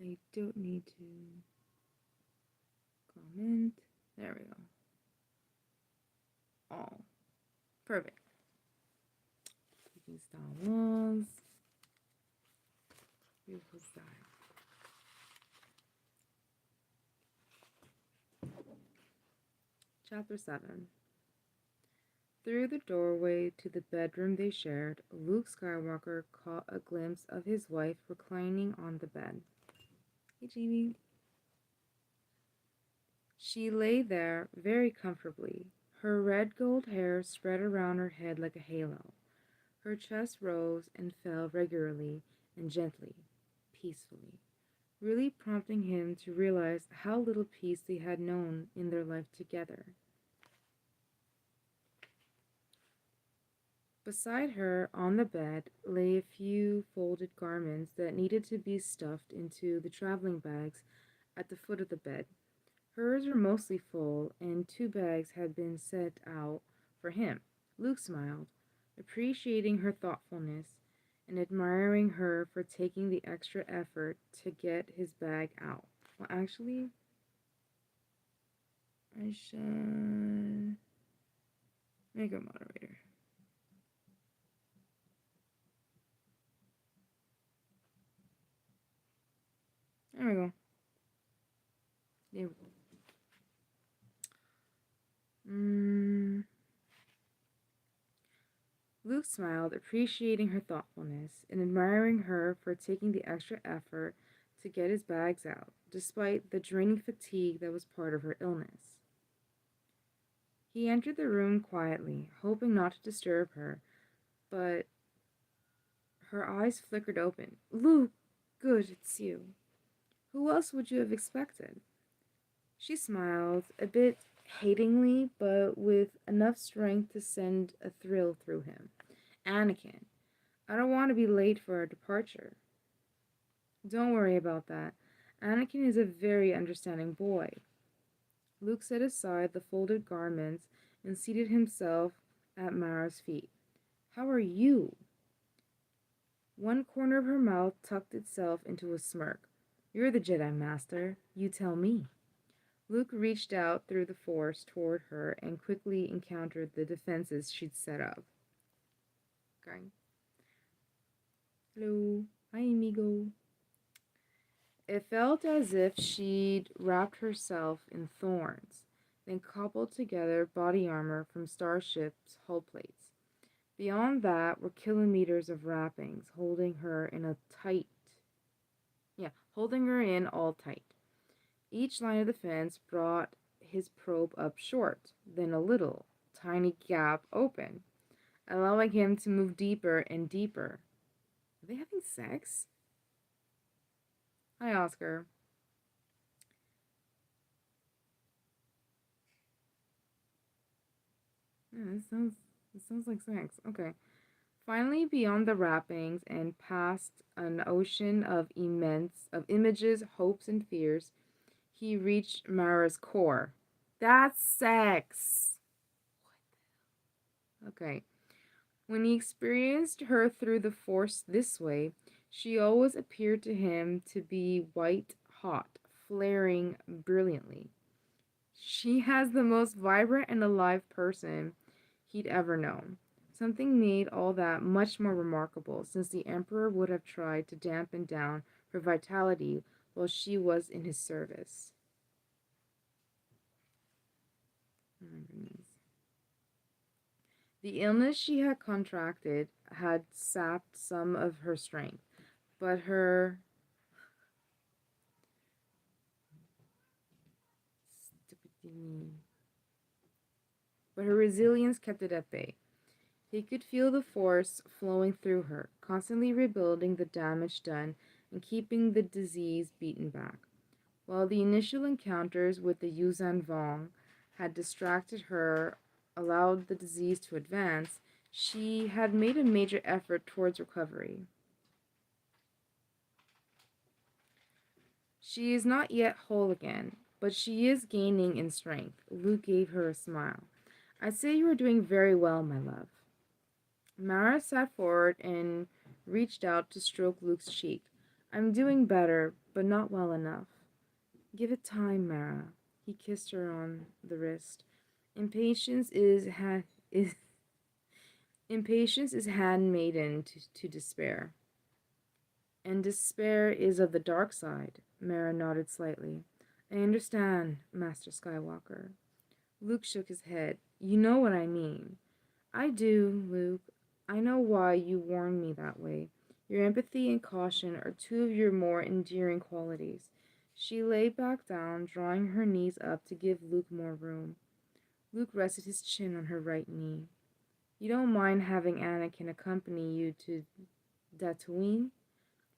I don't need to comment. There we go. All. Perfect. Taking STAWAZ. Beautiful style. Chapter 7. Through the doorway to the bedroom they shared, Luke Skywalker caught a glimpse of his wife reclining on the bed. Hey, Jamie. She lay there very comfortably, her red gold hair spread around her head like a halo. Her chest rose and fell regularly and gently, peacefully, really prompting him to realize how little peace they had known in their life together. Beside her, on the bed, lay a few folded garments that needed to be stuffed into the traveling bags at the foot of the bed. Hers were mostly full, and 2 bags had been set out for him. Luke smiled, appreciating her thoughtfulness and admiring her for taking the extra effort to get his bag out. Well, actually, I should make a moderator. There we go. There we go. Luke smiled, appreciating her thoughtfulness and admiring her for taking the extra effort to get his bags out, despite the draining fatigue that was part of her illness. He entered the room quietly, hoping not to disturb her, but her eyes flickered open. Luke, good, it's you. Who else would you have expected? She smiled, a bit hatingly, but with enough strength to send a thrill through him. Anakin, I don't want to be late for our departure. Don't worry about that. Anakin is a very understanding boy. Luke set aside the folded garments and seated himself at Mara's feet. How are you? One corner of her mouth tucked itself into a smirk. You're the Jedi Master. You tell me. Luke reached out through the Force toward her and quickly encountered the defenses she'd set up. Okay. Hello. Hi, amigo. It felt as if she'd wrapped herself in thorns, then cobbled together body armor from Starship's hull plates. Beyond that were kilometers of wrappings holding her in holding her in all tight. Each line of defense brought his probe up short, then a little, tiny gap open, allowing him to move deeper and deeper. Are they having sex? Hi, Oscar. Yeah, this sounds like sex. Okay. Finally, beyond the wrappings and past an ocean of images, hopes, and fears, he reached Mara's core. That's sex. Okay. When he experienced her through the Force this way, she always appeared to him to be white hot, flaring brilliantly. She has the most vibrant and alive person he'd ever known. Something made all that much more remarkable, since the Emperor would have tried to dampen down her vitality while she was in his service. Oh my goodness. The illness she had contracted had sapped some of her strength, but her resilience kept it at bay. He could feel the force flowing through her, constantly rebuilding the damage done and keeping the disease beaten back. While the initial encounters with the Yuzan Vong had distracted her, allowed the disease to advance, she had made a major effort towards recovery. She is not yet whole again, but she is gaining in strength. Luke gave her a smile. I'd say you are doing very well, my love. Mara sat forward and reached out to stroke Luke's cheek. I'm doing better, but not well enough. Give it time, Mara. He kissed her on the wrist. Impatience is ha- is Impatience is handmaiden to despair. And despair is of the dark side. Mara nodded slightly. I understand, Master Skywalker. Luke shook his head. You know what I mean. I do, Luke. I know why you warned me that way. Your empathy and caution are two of your more endearing qualities. She lay back down, drawing her knees up to give Luke more room. Luke rested his chin on her right knee. You don't mind having Anakin accompany you to Tatooine?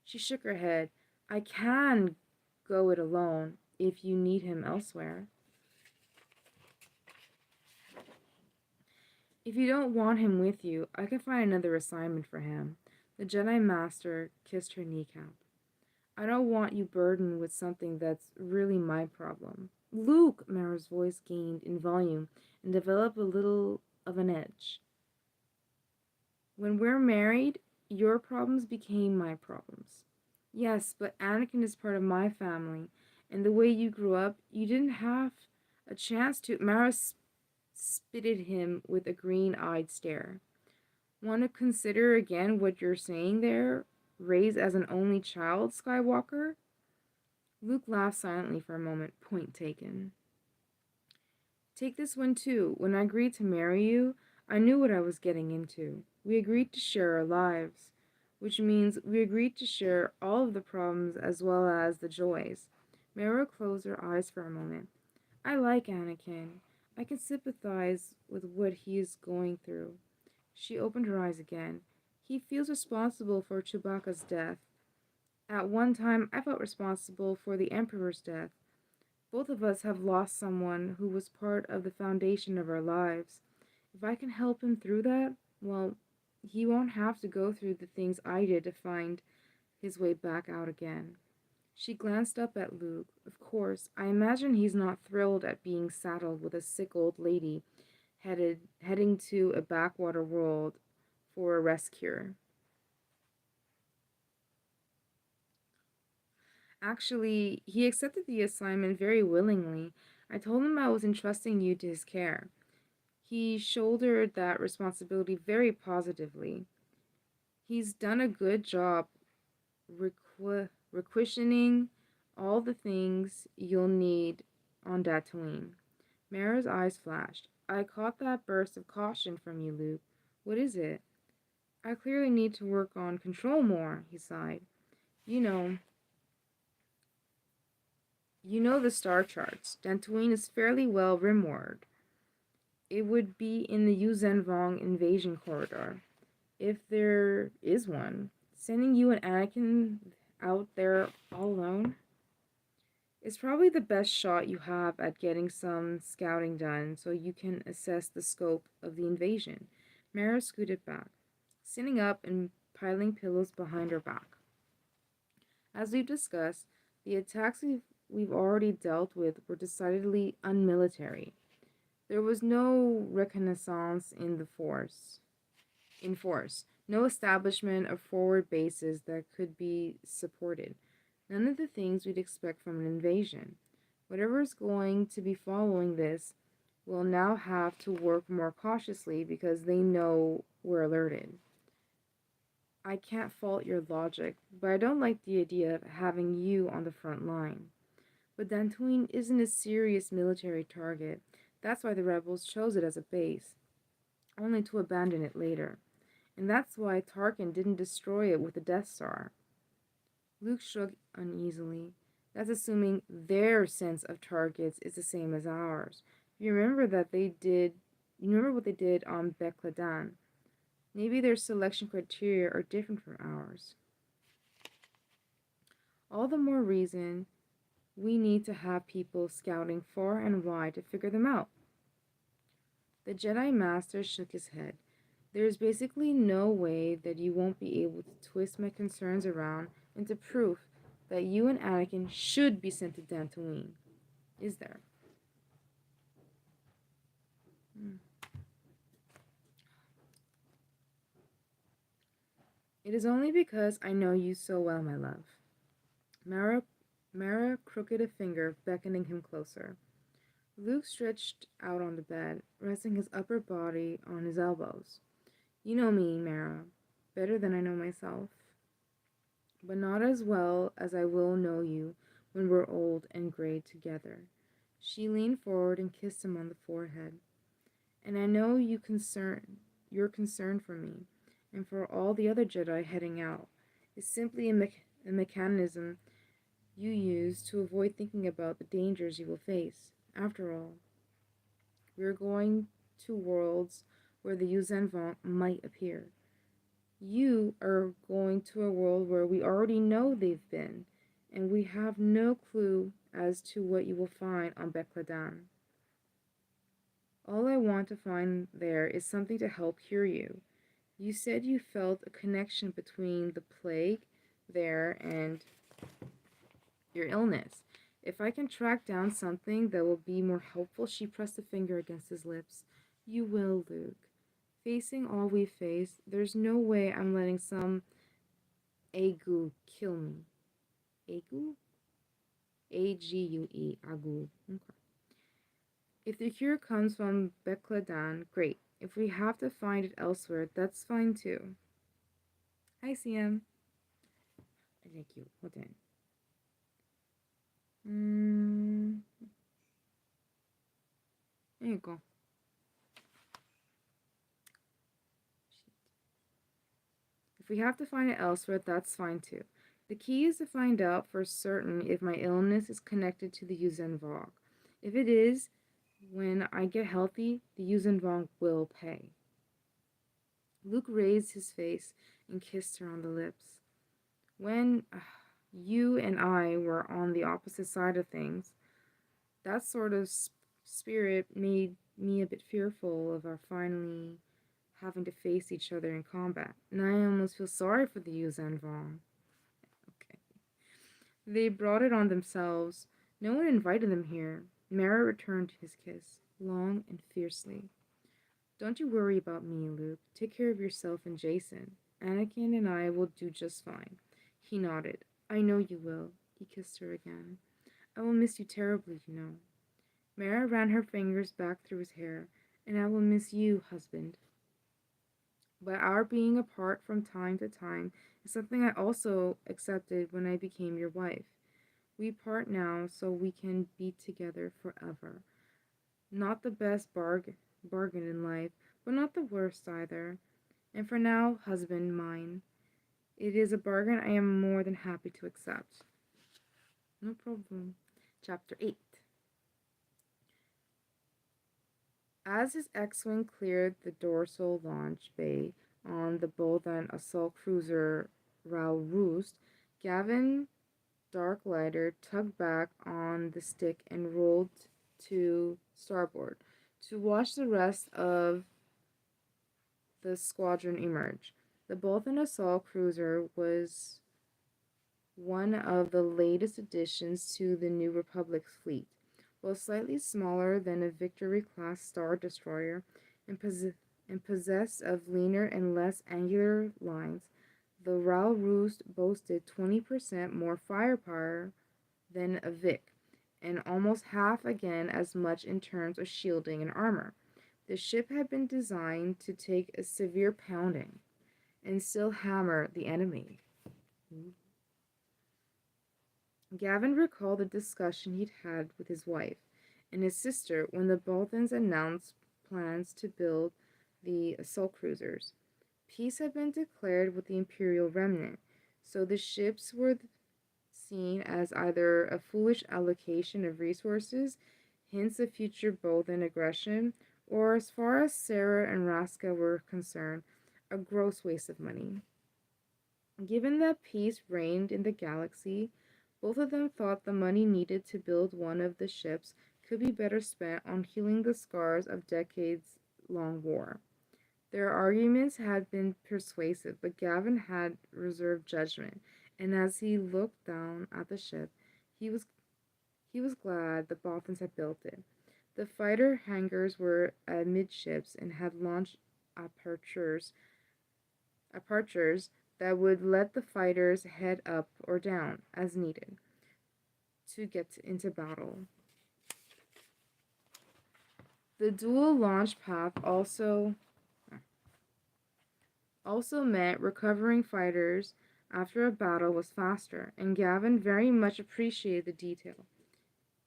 She shook her head. I can go it alone if you need him elsewhere. If you don't want him with you, I can find another assignment for him. The Jedi Master kissed her kneecap. I don't want you burdened with something that's really my problem. Luke, Mara's voice gained in volume and developed a little of an edge. When we're married, your problems became my problems. Yes, but Anakin is part of my family, and the way you grew up, you didn't have a chance to. Mara spitted him with a green-eyed stare. Want to consider again what you're saying there? Raised as an only child, Skywalker? Luke laughed silently for a moment, point taken. Take this one too. When I agreed to marry you, I knew what I was getting into. We agreed to share our lives, which means we agreed to share all of the problems as well as the joys. Mara closed her eyes for a moment. I like Anakin. I can sympathize with what he is going through. She opened her eyes again. He feels responsible for Chewbacca's death. At one time, I felt responsible for the Emperor's death. Both of us have lost someone who was part of the foundation of our lives. If I can help him through that, well, he won't have to go through the things I did to find his way back out again. She glanced up at Luke. Of course, I imagine he's not thrilled at being saddled with a sick old lady heading to a backwater world for a rest cure. Actually, he accepted the assignment very willingly. I told him I was entrusting you to his care. He shouldered that responsibility very positively. He's done a good job requisitioning all the things you'll need on Tatooine. Mara's eyes flashed. I caught that burst of caution from you, Luke. What is it? I clearly need to work on control more, he sighed. You know, you know the star charts. Dantooine is fairly well rimward. It would be in the Yuuzhan Vong invasion corridor, if there is one. Sending you and Anakin out there all alone is probably the best shot you have at getting some scouting done so you can assess the scope of the invasion. Mara scooted back, sitting up and piling pillows behind her back. As we've discussed, the attacks we've already dealt with were decidedly unmilitary. There was no reconnaissance in force, no establishment of forward bases that could be supported. None of the things we'd expect from an invasion. Whatever is going to be following this will now have to work more cautiously because they know we're alerted. I can't fault your logic, but I don't like the idea of having you on the front line. But Dantooine isn't a serious military target. That's why the rebels chose it as a base, only to abandon it later. And that's why Tarkin didn't destroy it with the Death Star. Luke shrugged uneasily. That's assuming their sense of targets is the same as ours. You remember what they did on Bekladan. Maybe their selection criteria are different from ours. All the more reason we need to have people scouting far and wide to figure them out. The Jedi Master shook his head. There is basically no way that you won't be able to twist my concerns around into proof that you and Anakin should be sent to Dantooine. Is there? It is only because I know you so well, my love. Mara, Mara crooked a finger, beckoning him closer. Luke stretched out on the bed, resting his upper body on his elbows. You know me, Mara, better than I know myself, but not as well as I will know you when we're old and gray together. She leaned forward and kissed him on the forehead. And I know you're concerned for me, and for all the other Jedi heading out. It's simply a mechanism you use to avoid thinking about the dangers you will face. After all, we're going to worlds where the Yuuzhan Vong might appear. You are going to a world where we already know they've been, and we have no clue as to what you will find on Bekladan. All I want to find there is something to help cure you. You said you felt a connection between the plague there and your illness. If I can track down something that will be more helpful, she pressed a finger against his lips. You will, Luke. Facing all we face, there's no way I'm letting some Agu kill me. Agu? A-G-U-E. Agu. Okay. If the cure comes from Bekladan, great. If we have to find it elsewhere, that's fine too. Hi, CM. Thank you. Hold on. There you go. If we have to find it elsewhere, that's fine too. The key is to find out for certain if my illness is connected to the Yuuzhan Vong. If it is, when I get healthy, the Yuuzhan Vong will pay. Luke raised his face and kissed her on the lips. When you and I were on the opposite side of things, that sort of spirit made me a bit fearful of our finally having to face each other in combat. And I almost feel sorry for the Yuuzhan Vong. Okay. They brought it on themselves. No one invited them here. Mara returned his kiss, long and fiercely. Don't you worry about me, Luke. Take care of yourself and Jason. Anakin and I will do just fine. He nodded. I know you will. He kissed her again. I will miss you terribly, you know. Mara ran her fingers back through his hair. And I will miss you, husband. But our being apart from time to time is something I also accepted when I became your wife. We part now so we can be together forever. Not the best bargain in life, but not the worst either. And for now, husband mine, it is a bargain I am more than happy to accept. No problem. Chapter 8. As his X-Wing cleared the dorsal launch bay on the Bothan assault cruiser Ral Roost, Gavin Darklighter tugged back on the stick and rolled to starboard to watch the rest of the squadron emerge. The Bothan assault cruiser was one of the latest additions to the New Republic fleet. While slightly smaller than a Victory-class Star Destroyer and possessed of leaner and less angular lines, the Ral Roost boasted 20% more firepower than a Vic, and almost half again as much in terms of shielding and armor. The ship had been designed to take a severe pounding and still hammer the enemy. Gavin recalled the discussion he'd had with his wife and his sister when the Bothans announced plans to build the assault cruisers. Peace had been declared with the Imperial remnant, so the ships were seen as either a foolish allocation of resources, hints of future Bothan aggression, or, as far as Sarah and Raska were concerned, a gross waste of money. Given that peace reigned in the galaxy, both of them thought the money needed to build one of the ships could be better spent on healing the scars of decades-long war. Their arguments had been persuasive, but Gavin had reserved judgment, and as he looked down at the ship, he was glad the Bothans had built it. The fighter hangars were amidships and had launch apertures that would let the fighters head up or down as needed to get into battle. The dual launch path also meant recovering fighters after a battle was faster, and Gavin very much appreciated the detail.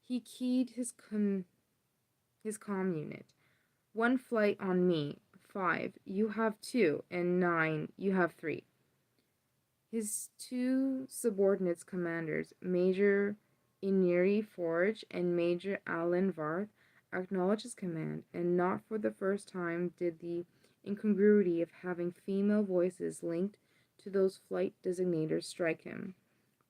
He keyed his comm unit. 1 flight on me, 5, you have 2, and 9, you have 3. His two subordinates commanders, Major Iniri Forge and Major Alan Varth, acknowledged his command, and not for the first time did the incongruity of having female voices linked to those flight designators strike him.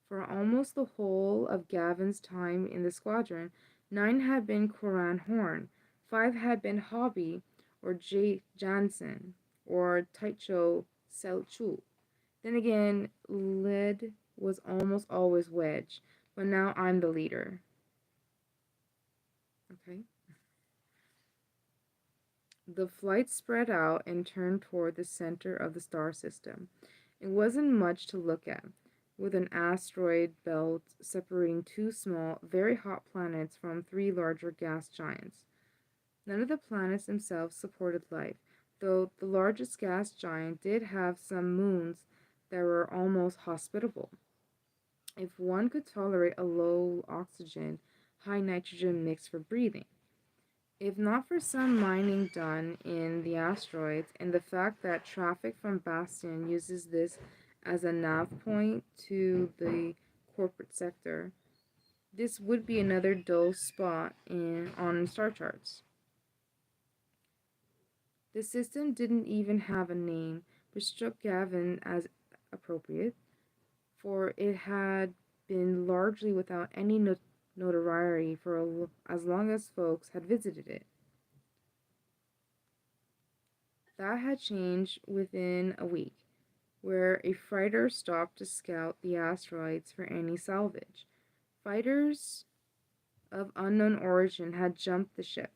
For almost the whole of Gavin's time in the squadron, 9 had been Coran Horn, 5 had been Hobby or Jansen or Taicho Selchu. Then again, Lid was almost always Wedge, but now I'm the leader. Okay. The flight spread out and turned toward the center of the star system. It wasn't much to look at, with an asteroid belt separating 2 small, very hot planets from 3 larger gas giants. None of the planets themselves supported life, though the largest gas giant did have some moons that were almost hospitable. If one could tolerate a low oxygen, high nitrogen mix for breathing. If not for some mining done in the asteroids and the fact that traffic from Bastion uses this as a nav point to the corporate sector, this would be another dull spot on star charts. The system didn't even have a name, which struck Gavin as appropriate, for it had been largely without any notoriety for as long as folks had visited it. That had changed within a week, where a freighter stopped to scout the asteroids for any salvage. Fighters of unknown origin had jumped the ship,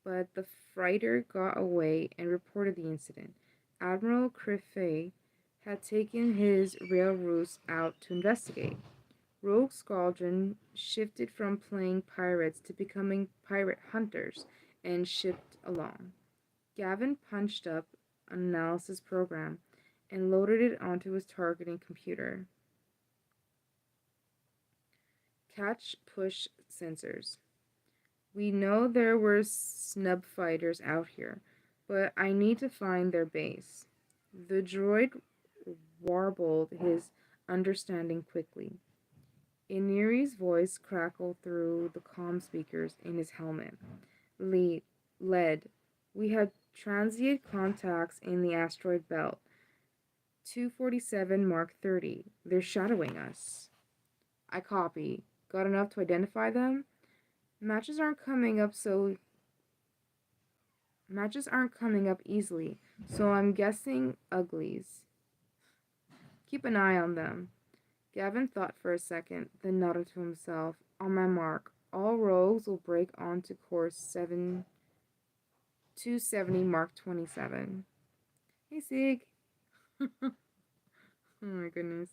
but the freighter got away and reported the incident. Admiral Criffey had taken his rail roost out to investigate. Rogue Squadron shifted from playing pirates to becoming pirate hunters and shipped along. Gavin punched up an analysis program and loaded it onto his targeting computer. Catch push sensors. We know there were snub fighters out here, but I need to find their base. The droid warbled his understanding quickly. Iniri's voice crackled through the comm speakers in his helmet. Lead. We have transient contacts in the asteroid belt. 247 Mark 30. They're shadowing us. I copy. Got enough to identify them? Matches aren't coming up easily, so I'm guessing uglies. Keep an eye on them. Gavin thought for a second, then nodded to himself. On my mark, all rogues will break onto course 270 Mark 27. Hey, Sig. Oh my goodness.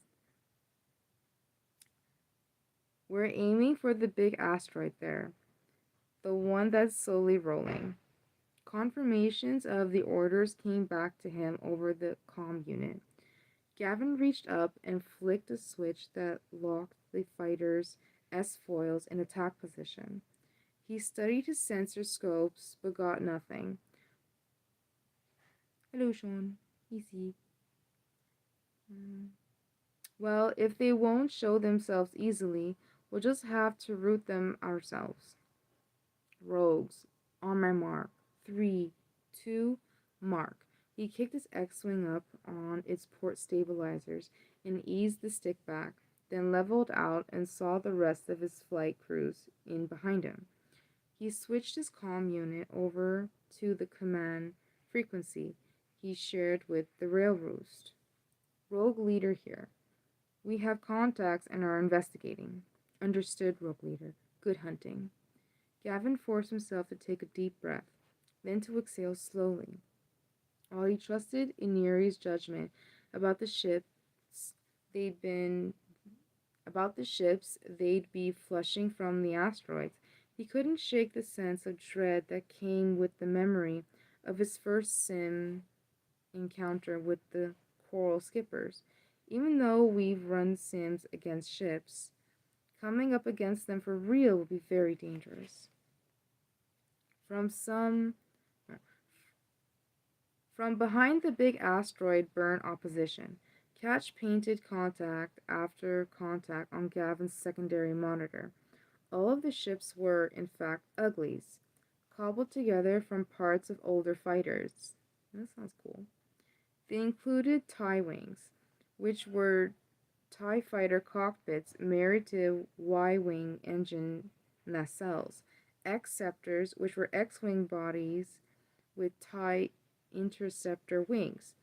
We're aiming for the big asteroid there, the one that's slowly rolling. Confirmations of the orders came back to him over the comm unit. Gavin reached up and flicked a switch that locked the fighter's S-foils in attack position. He studied his sensor scopes, but got nothing. Hello, Sean. Easy. Well, if they won't show themselves easily, we'll just have to route them ourselves. Rogues. On my mark. 3, 2, mark. He kicked his X-Wing up on its port stabilizers and eased the stick back, then leveled out and saw the rest of his flight crews in behind him. He switched his comm unit over to the command frequency he shared with the rail roost. Rogue leader here. We have contacts and are investigating. Understood, Rogue leader. Good hunting. Gavin forced himself to take a deep breath, then to exhale slowly. While he trusted Iniri's judgment about the ship they'd been about the ships they'd be flushing from the asteroids. He couldn't shake the sense of dread that came with the memory of his first sim encounter with the coral skippers. Even though we've run sims against ships, coming up against them for real would be very dangerous. From some From behind the big asteroid burned opposition. Catch painted contact after contact on Gavin's secondary monitor. All of the ships were, in fact, uglies, cobbled together from parts of older fighters. That sounds cool. They included TIE wings, which were TIE fighter cockpits married to Y wing engine nacelles, X scepters, which were X wing bodies with TIE interceptor wings,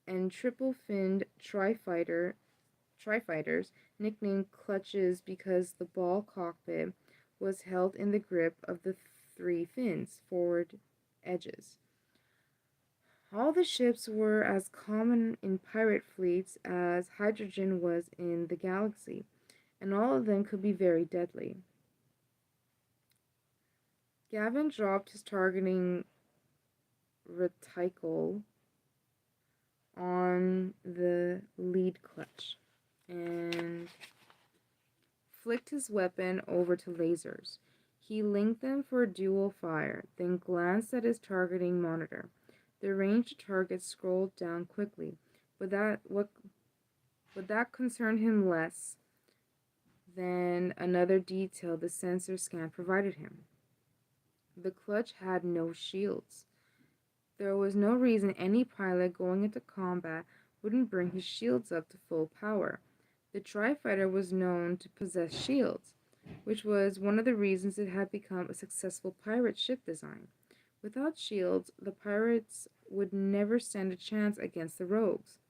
and triple-finned trifighters, nicknamed clutches because the ball cockpit was held in the grip of the three fins, forward edges. All the ships were as common in pirate fleets as hydrogen was in the galaxy, and all of them could be very deadly. Gavin dropped his targeting reticle on the lead clutch and flicked his weapon over to lasers. He linked them for dual fire, then glanced at his targeting monitor. The ranged target scrolled down quickly, but that concerned him less than another detail the sensor scan provided him. The clutch had no shields. There was no reason any pilot going into combat wouldn't bring his shields up to full power. The Tri-Fighter was known to possess shields, which was one of the reasons it had become a successful pirate ship design. Without shields, the pirates would never stand a chance against the rogues.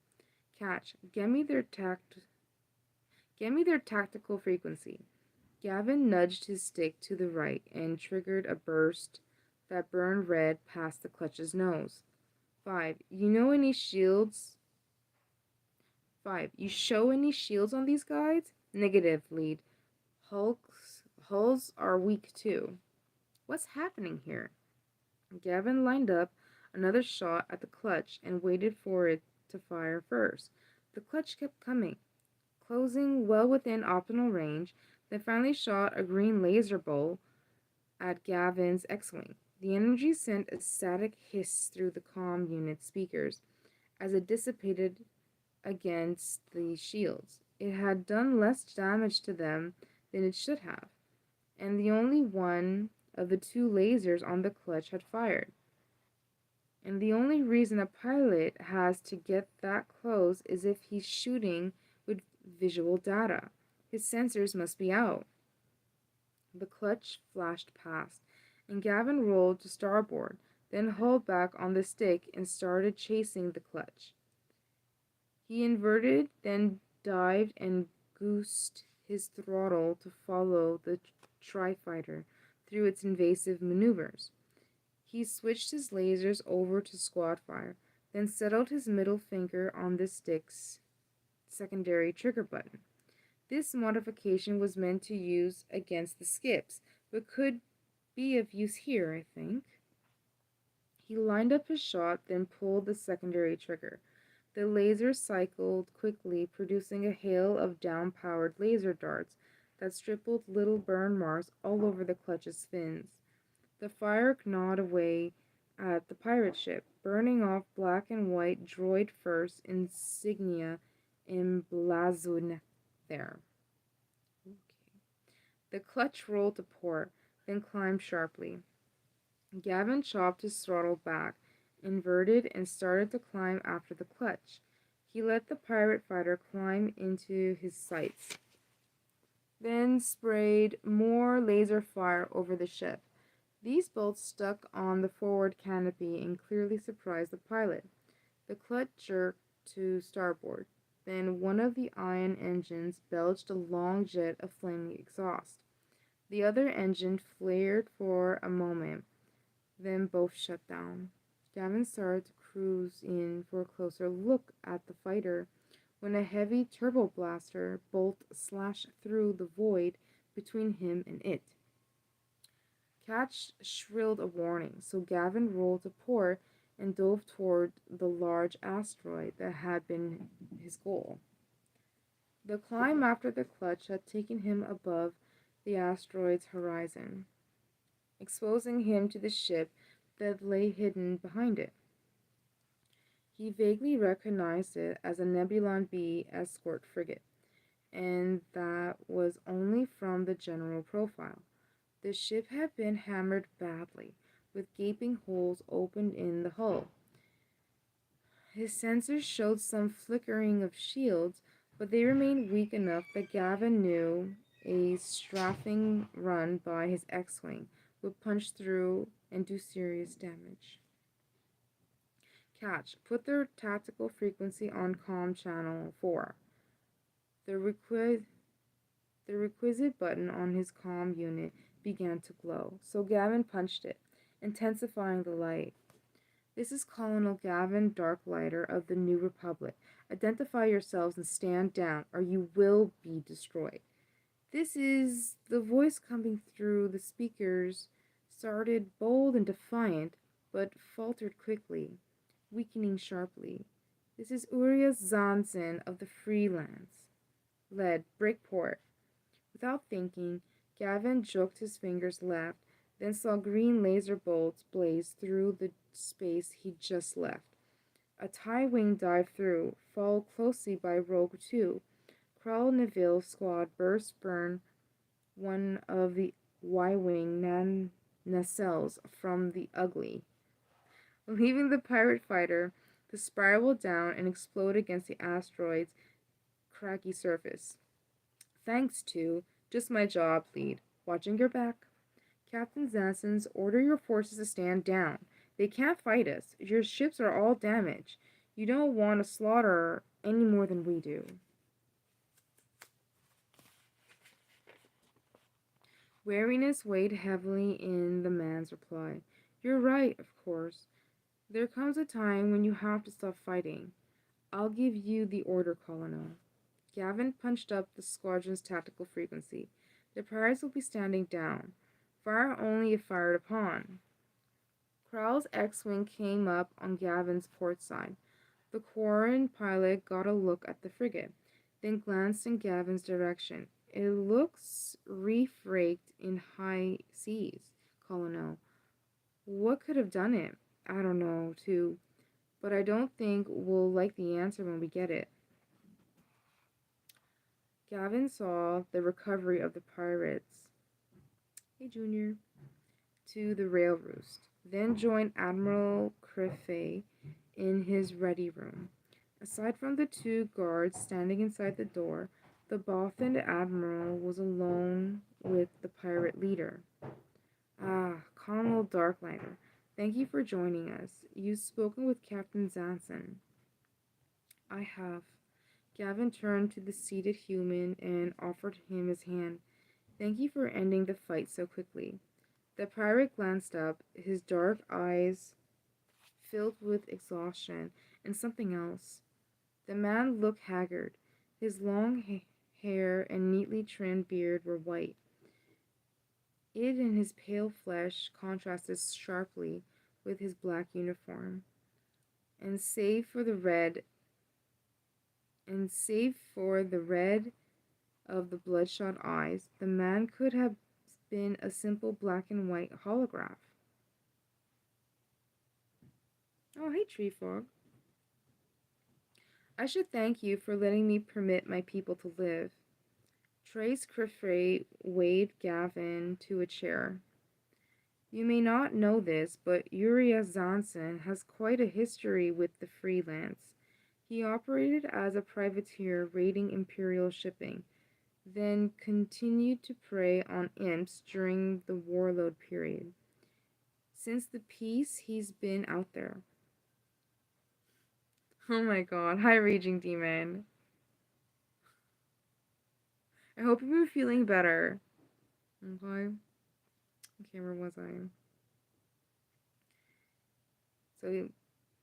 Catch, get me their tactical frequency. Gavin nudged his stick to the right and triggered a burst that burned red past the clutch's nose. 5. You know any shields? 5. You show any shields on these guides? Negative, lead. Hulls are weak too. What's happening here? Gavin lined up another shot at the clutch and waited for it to fire first. The clutch kept coming, closing well within optimal range, then finally shot a green laser bolt at Gavin's X-Wing. The energy sent a static hiss through the comm unit speakers as it dissipated against the shields. It had done less damage to them than it should have, and the only one of the two lasers on the clutch had fired. And the only reason a pilot has to get that close is if he's shooting with visual data. His sensors must be out. The clutch flashed past, and Gavin rolled to starboard, then hauled back on the stick and started chasing the clutch. He inverted, then dived and goosed his throttle to follow the Tri-Fighter through its invasive maneuvers. He switched his lasers over to squad fire, then settled his middle finger on the stick's secondary trigger button. This modification was meant to use against the skips, but could be of use here, I think. He lined up his shot, then pulled the secondary trigger. The laser cycled quickly, producing a hail of down-powered laser darts that stippled little burn marks all over the clutch's fins. The fire gnawed away at the pirate ship, burning off black and white droid first insignia emblazoned there. Okay. The clutch rolled to port, then climbed sharply. Gavin chopped his throttle back, inverted, and started to climb after the clutch. He let the pirate fighter climb into his sights, then sprayed more laser fire over the ship. These bolts stuck on the forward canopy and clearly surprised the pilot. The clutch jerked to starboard. Then one of the ion engines belched a long jet of flaming exhaust. The other engine flared for a moment, then both shut down. Gavin started to cruise in for a closer look at the fighter when a heavy turbo blaster bolt slashed through the void between him and it. Catch shrilled a warning, so Gavin rolled to port and dove toward the large asteroid that had been his goal. The climb after the clutch had taken him above the asteroid's horizon, exposing him to the ship that lay hidden behind it. He vaguely recognized it as a Nebulon B escort frigate, and that was only from the general profile. The ship had been hammered badly, with gaping holes opened in the hull. His sensors showed some flickering of shields, but they remained weak enough that Gavin knew a strafing run by his X-Wing would punch through and do serious damage. Catch. Put the tactical frequency on comm channel 4. The requisite button on his comm unit began to glow, so Gavin punched it, intensifying the light. This is Colonel Gavin Darklighter of the New Republic. Identify yourselves and stand down, or you will be destroyed. This is the voice coming through the speakers, started bold and defiant, but faltered quickly, weakening sharply. This is Urias Zansen of the Freelance. Lead, breakport. Without thinking, Gavin jerked his fingers left, then saw green laser bolts blaze through the space he'd just left. A TIE wing dived through, followed closely by Rogue 2. Krell Neville's squad burst burn one of the Y-wing nacelles from the Ugly, leaving the pirate fighter to spiral down and explode against the asteroid's craggy surface. Thanks to just my job, lead. Watching your back. Captain Zansens, order your forces to stand down. They can't fight us. Your ships are all damaged. You don't want to slaughter any more than we do. Wariness weighed heavily in the man's reply. You're right, of course. There comes a time when you have to stop fighting. I'll give you the order, Colonel. Gavin punched up the squadron's tactical frequency. The pirates will be standing down. Fire only if fired upon. Krell's X-Wing came up on Gavin's port side. The Quarren pilot got a look at the frigate, then glanced in Gavin's direction. It looks reef-raked in high seas, Colonel. What could have done it? I don't know, too. But I don't think we'll like the answer when we get it. Gavin saw the recovery of the pirates. Hey, Junior. To the rail roost, then joined Admiral Criffey in his ready room. Aside from the two guards standing inside the door, the Bothan Admiral was alone with the pirate leader. Ah, Colonel Darklighter, thank you for joining us. You've spoken with Captain Zansen. I have. Gavin turned to the seated human and offered him his hand. Thank you for ending the fight so quickly. The pirate glanced up, his dark eyes filled with exhaustion and something else. The man looked haggard. His long hair and neatly trimmed beard were white. It and his pale flesh contrasted sharply with his black uniform. And save for the red of the bloodshot eyes, the man could have been a simple black and white holograph. Oh, hey, Tree Frog. I should thank you for letting me permit my people to live. Trace Criffey waved Gavin to a chair. You may not know this, but Urias Zansen has quite a history with the Freelance. He operated as a privateer raiding Imperial shipping, then continued to prey on imps during the warlord period. Since the peace, he's been out there. Oh my god, hi Raging Demon. I hope you've been feeling better. Okay, where was I? So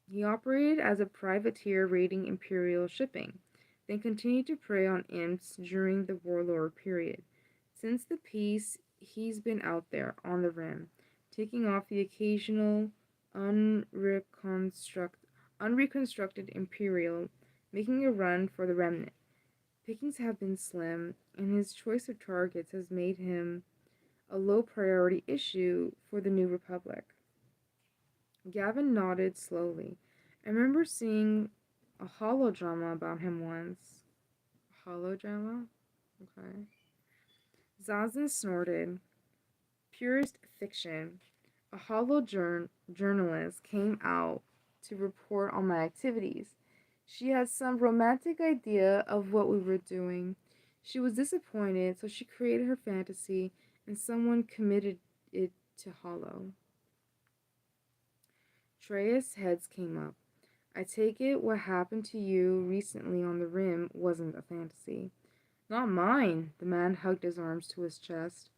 he operated as a privateer raiding Imperial shipping, then continued to prey on imps during the warlord period. Since the peace, he's been out there on the rim, taking off the occasional unreconstructed Imperial, making a run for the remnant. Pickings have been slim, and his choice of targets has made him a low priority issue for the New Republic. Gavin nodded slowly. I remember seeing a holodrama about him once. Holodrama? Okay. Zazen snorted. Purest fiction. A journalist came out to report on my activities. She had some romantic idea of what we were doing. She was disappointed, so she created her fantasy and someone committed it to Hollow. Treya's heads came up. I take it what happened to you recently on the rim wasn't a fantasy. Not mine, the man hugged his arms to his chest.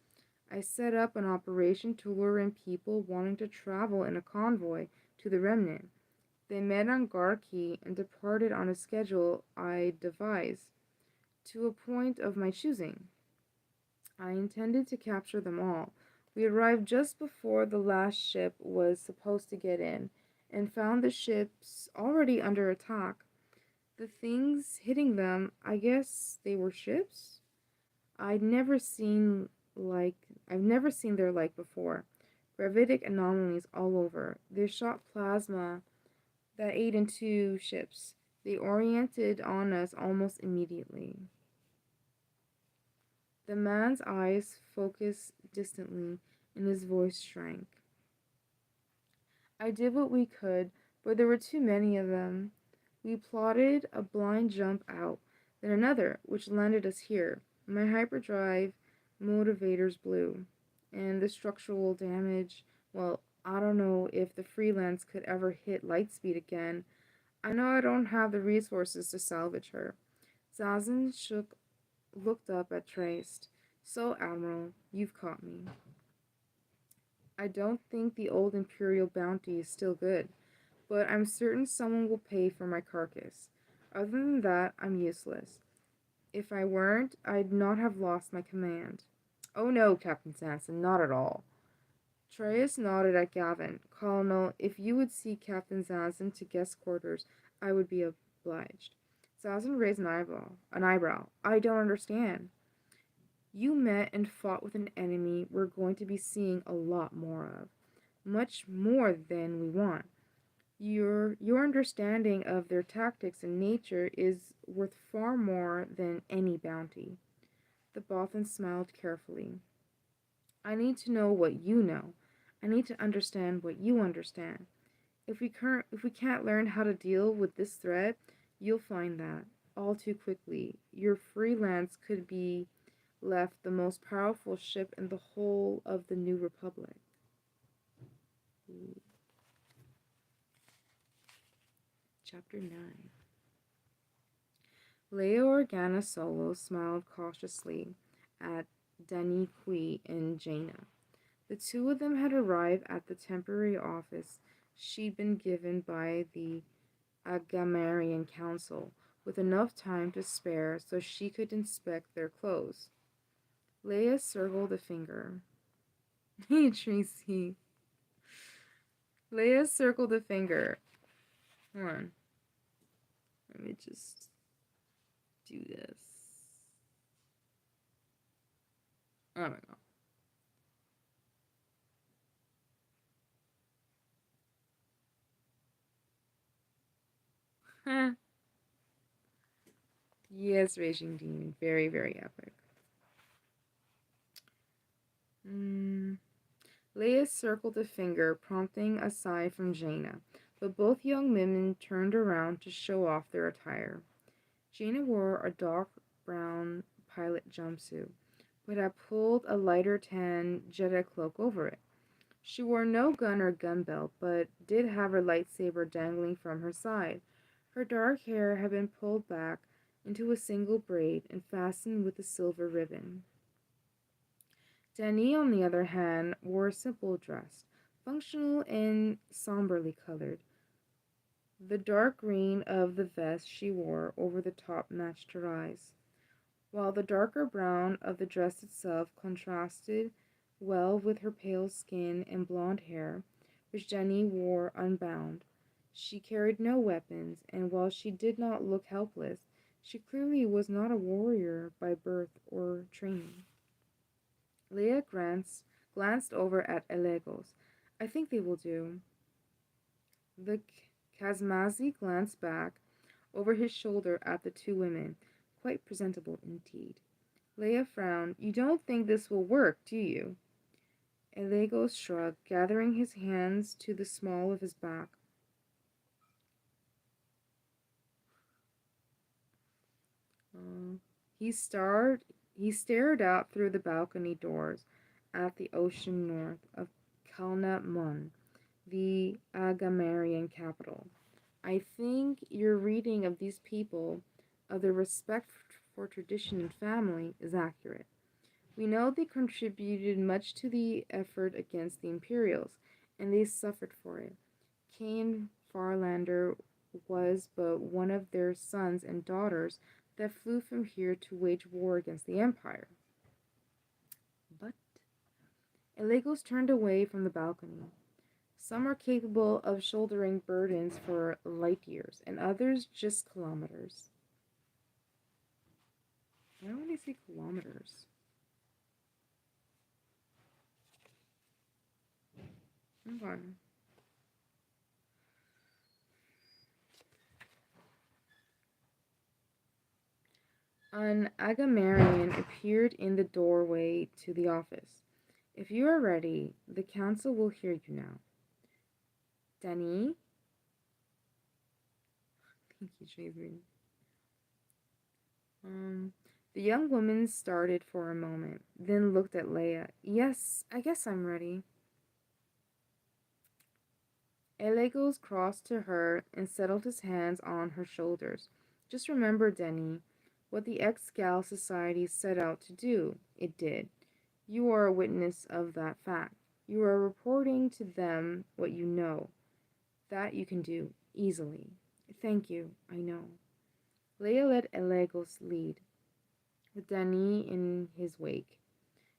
I set up an operation to lure in people wanting to travel in a convoy to the remnant. They met on Garki and departed on a schedule I devised, to a point of my choosing. I intended to capture them all. We arrived just before the last ship was supposed to get in, and found the ships already under attack. The things hitting them, I guess they were ships? I'd never seen like I've never seen their like before. Gravitic anomalies all over. They shot plasma that ate into ships. They oriented on us almost immediately. The man's eyes focused distantly, and his voice shrank. I did what we could, but there were too many of them. We plotted a blind jump out, then another, which landed us here. My hyperdrive motivators blew, and the structural damage, well, I don't know if the freelance could ever hit lightspeed again. I know I don't have the resources to salvage her. Zazen looked up at Trace. So, Admiral, you've caught me. I don't think the old Imperial bounty is still good, but I'm certain someone will pay for my carcass. Other than that, I'm useless. If I weren't, I'd not have lost my command. Oh no, Captain Sanson, not at all. Treyas nodded at Gavin. Colonel, if you would see Captain Sanson to guest quarters, I would be obliged. Sanson raised an eyebrow. I don't understand. You met and fought with an enemy we're going to be seeing a lot more of. Much more than we want. Your understanding of their tactics and nature is worth far more than any bounty. The Bothan smiled carefully. I need to know what you know. I need to understand what you understand. If we can't learn how to deal with this threat, you'll find that all too quickly. Your freelance could be left the most powerful ship in the whole of the New Republic. Ooh. Chapter 9. Leia Organa Solo smiled cautiously at Dani Kui and Jaina. The two of them had arrived at the temporary office she'd been given by the Agamarian Council, with enough time to spare so she could inspect their clothes. Leia circled a finger. Hey, Tracy. Leia circled a finger. Hold on. Let me just do this. Oh my god. Yes, Raging Demon. Very, very epic. Leia circled a finger, prompting a sigh from Jaina, but both young women turned around to show off their attire. Jaina wore a dark brown pilot jumpsuit, but had pulled a lighter tan Jedi cloak over it. She wore no gun or gun belt, but did have her lightsaber dangling from her side. Her dark hair had been pulled back into a single braid and fastened with a silver ribbon. Dani, on the other hand, wore a simple dress, functional and somberly colored. The dark green of the vest she wore over the top matched her eyes, while the darker brown of the dress itself contrasted well with her pale skin and blonde hair, which Jenny wore unbound. She carried no weapons, and while she did not look helpless, she clearly was not a warrior by birth or training. Leah glanced over at Elegos. I think they will do. The Kazmazi glanced back over his shoulder at the two women, quite presentable indeed. Leah frowned. You don't think this will work, do you? Elegos shrugged, gathering his hands to the small of his back. Uh, he starred. He stared out through the balcony doors at the ocean north of Kalna Mun, the Agamarian capital. I think your reading of these people, of their respect for tradition and family, is accurate. We know they contributed much to the effort against the Imperials, and they suffered for it. Cain Farlander was but one of their sons and daughters that flew from here to wage war against the Empire. But Elegos turned away from the balcony. Some are capable of shouldering burdens for light years, and others just kilometers. Why would they say kilometers? Okay. An Agamarian appeared in the doorway to the office. If you are ready, the council will hear you now. Danny? Thank you, Tracy. The young woman started for a moment, then looked at Leia. Yes, I guess I'm ready. Elegos crossed to her and settled his hands on her shoulders. Just remember, Denny, what the ex-Gal Society set out to do. It did. You are a witness of that fact. You are reporting to them what you know. That you can do, easily. Thank you, I know. Leia let Elegos lead, with Dani in his wake.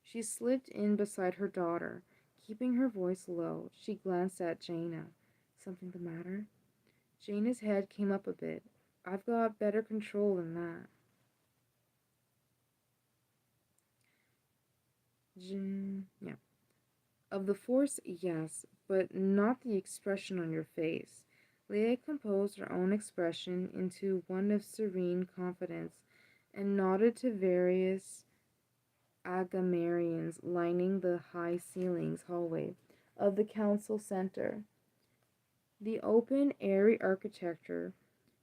She slipped in beside her daughter. Keeping her voice low, she glanced at Jaina. Something the matter? Jaina's head came up a bit. I've got better control than that. Yeah. Of the Force, yes, but not the expression on your face. Leia composed her own expression into one of serene confidence and nodded to various Agamarians lining the high ceilings hallway of the council center. The open, airy architecture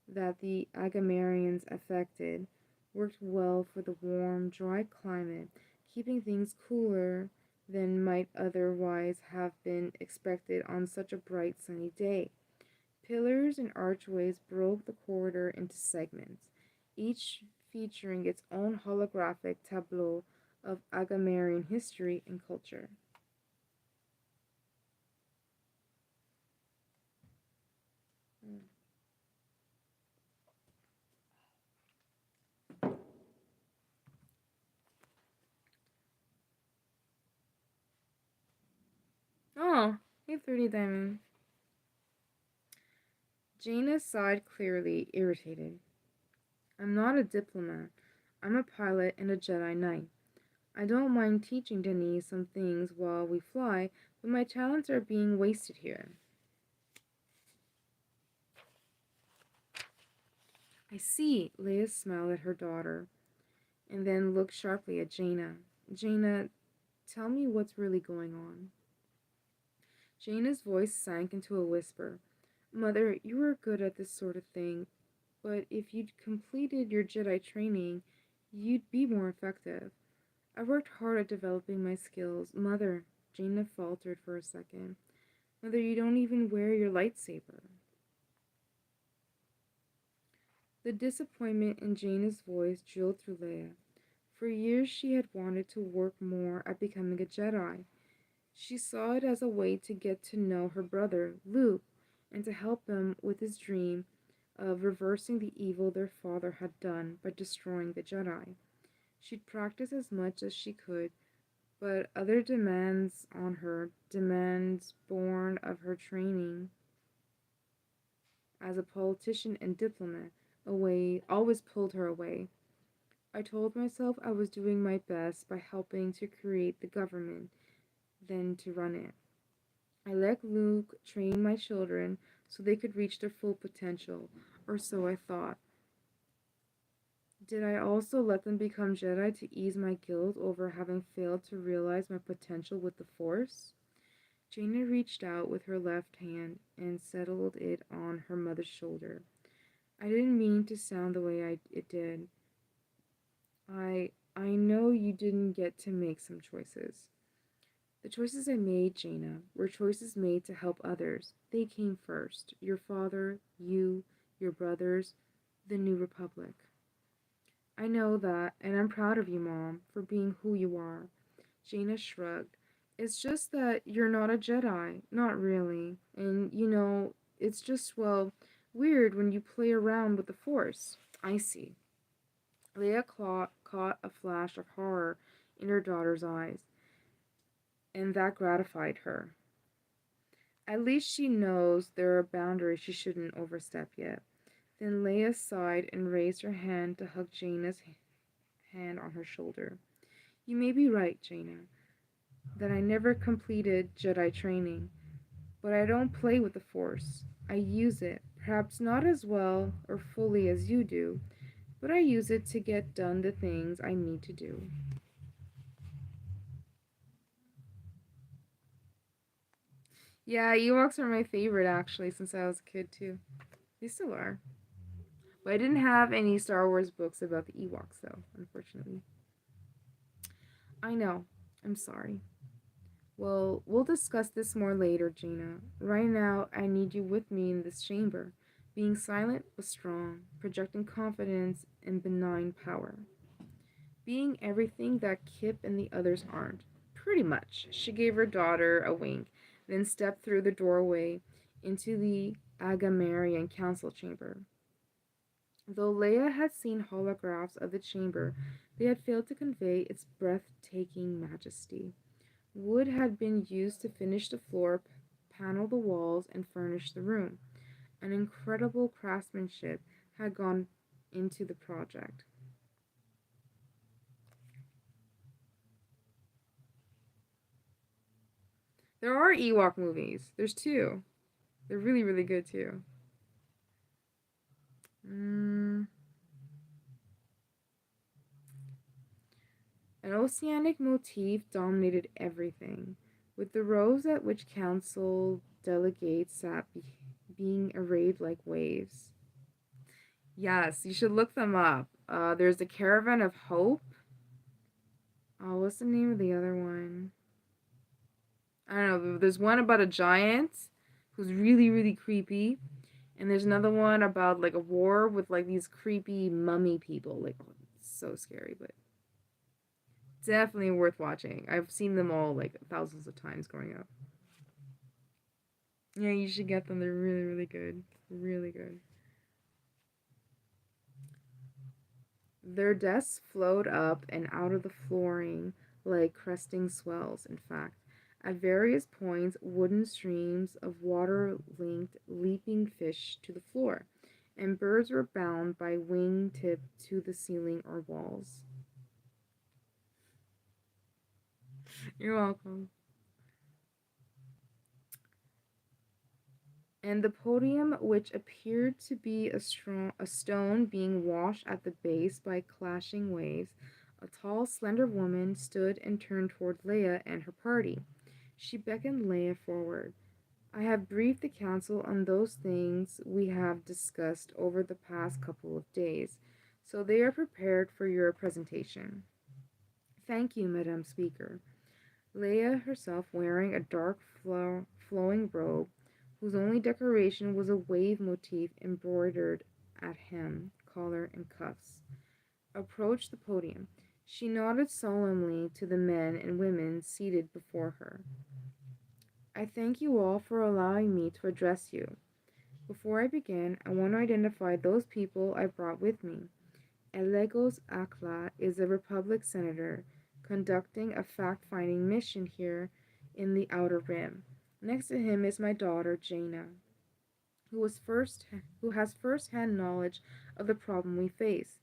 that the Agamarians affected worked well for the warm, dry climate, keeping things cooler than might otherwise have been expected on such a bright sunny day. Pillars and archways broke the corridor into segments, each featuring its own holographic tableau of Agamarian history and culture. Oh, hey, 30 Diamond. Jaina sighed clearly, irritated. I'm not a diplomat. I'm a pilot and a Jedi Knight. I don't mind teaching Denise some things while we fly, but my talents are being wasted here. I see. Leia smiled at her daughter, and then looked sharply at Jaina. Jaina, tell me what's really going on. Jaina's voice sank into a whisper. Mother, you were good at this sort of thing, but if you'd completed your Jedi training, you'd be more effective. I worked hard at developing my skills. Mother, Jaina faltered for a second. Mother, you don't even wear your lightsaber. The disappointment in Jaina's voice drilled through Leia. For years she had wanted to work more at becoming a Jedi. She saw it as a way to get to know her brother, Luke, and to help him with his dream of reversing the evil their father had done by destroying the Jedi. She'd practice as much as she could, but other demands on her, demands born of her training as a politician and diplomat, always pulled her away. I told myself I was doing my best by helping to create the government, then to run it. I let Luke train my children so they could reach their full potential, or so I thought. Did I also let them become Jedi to ease my guilt over having failed to realize my potential with the Force? Jaina reached out with her left hand and settled it on her mother's shoulder. I didn't mean to sound the way it did. I know you didn't get to make some choices. The choices I made, Jaina, were choices made to help others. They came first. Your father, you, your brothers, the New Republic. I know that, and I'm proud of you, Mom, for being who you are. Jaina shrugged. It's just that you're not a Jedi. Not really. And, it's just, well, weird when you play around with the Force. I see. Leia caught a flash of horror in her daughter's eyes, and that gratified her. At least she knows there are boundaries she shouldn't overstep yet. Then Leia sighed and raised her hand to hug Jaina's hand on her shoulder. You may be right, Jaina, that I never completed Jedi training, but I don't play with the Force. I use it, perhaps not as well or fully as you do, but I use it to get done the things I need to do. Yeah, Ewoks are my favorite actually since I was a kid too. They still are. But I didn't have any Star Wars books about the Ewoks though, unfortunately. I know. I'm sorry. Well, we'll discuss this more later, Jaina. Right now, I need you with me in this chamber, being silent but strong, projecting confidence and benign power. Being everything that Kip and the others aren't. Pretty much. She gave her daughter a wink, then stepped through the doorway into the Agamarian council chamber. Though Leia had seen holographs of the chamber, they had failed to convey its breathtaking majesty. Wood had been used to finish the floor, panel the walls, and furnish the room. An incredible craftsmanship had gone into the project. There are Ewok movies. There's two. They're really, really good too. Mm. An oceanic motif dominated everything, with the rows at which council delegates sat being arrayed like waves. Yes, you should look them up. There's the Caravan of Hope. Oh, what's the name of the other one? I don't know. There's one about a giant who's really, really creepy. And there's another one about like a war with like these creepy mummy people. Like, oh, it's so scary, but definitely worth watching. I've seen them all like thousands of times growing up. Yeah, you should get them. They're really, really good. Really good. Their desks flowed up and out of the flooring like cresting swells, in fact. At various points, wooden streams of water linked leaping fish to the floor, and birds were bound by wing tip to the ceiling or walls. You're welcome. And the podium, which appeared to be a stone being washed at the base by clashing waves, a tall, slender woman stood and turned toward Leia and her party. She beckoned Leia forward. I have briefed the council on those things we have discussed over the past couple of days, so they are prepared for your presentation. Thank you, Madam Speaker. Leia, herself wearing a dark flowing robe, whose only decoration was a wave motif embroidered at hem, collar, and cuffs, approached the podium. She nodded solemnly to the men and women seated before her. I thank you all for allowing me to address you. Before I begin, I want to identify those people I brought with me. Elegos Akla is a Republic senator conducting a fact finding mission here in the Outer Rim. Next to him is my daughter, Jaina, who has first hand knowledge of the problem we face.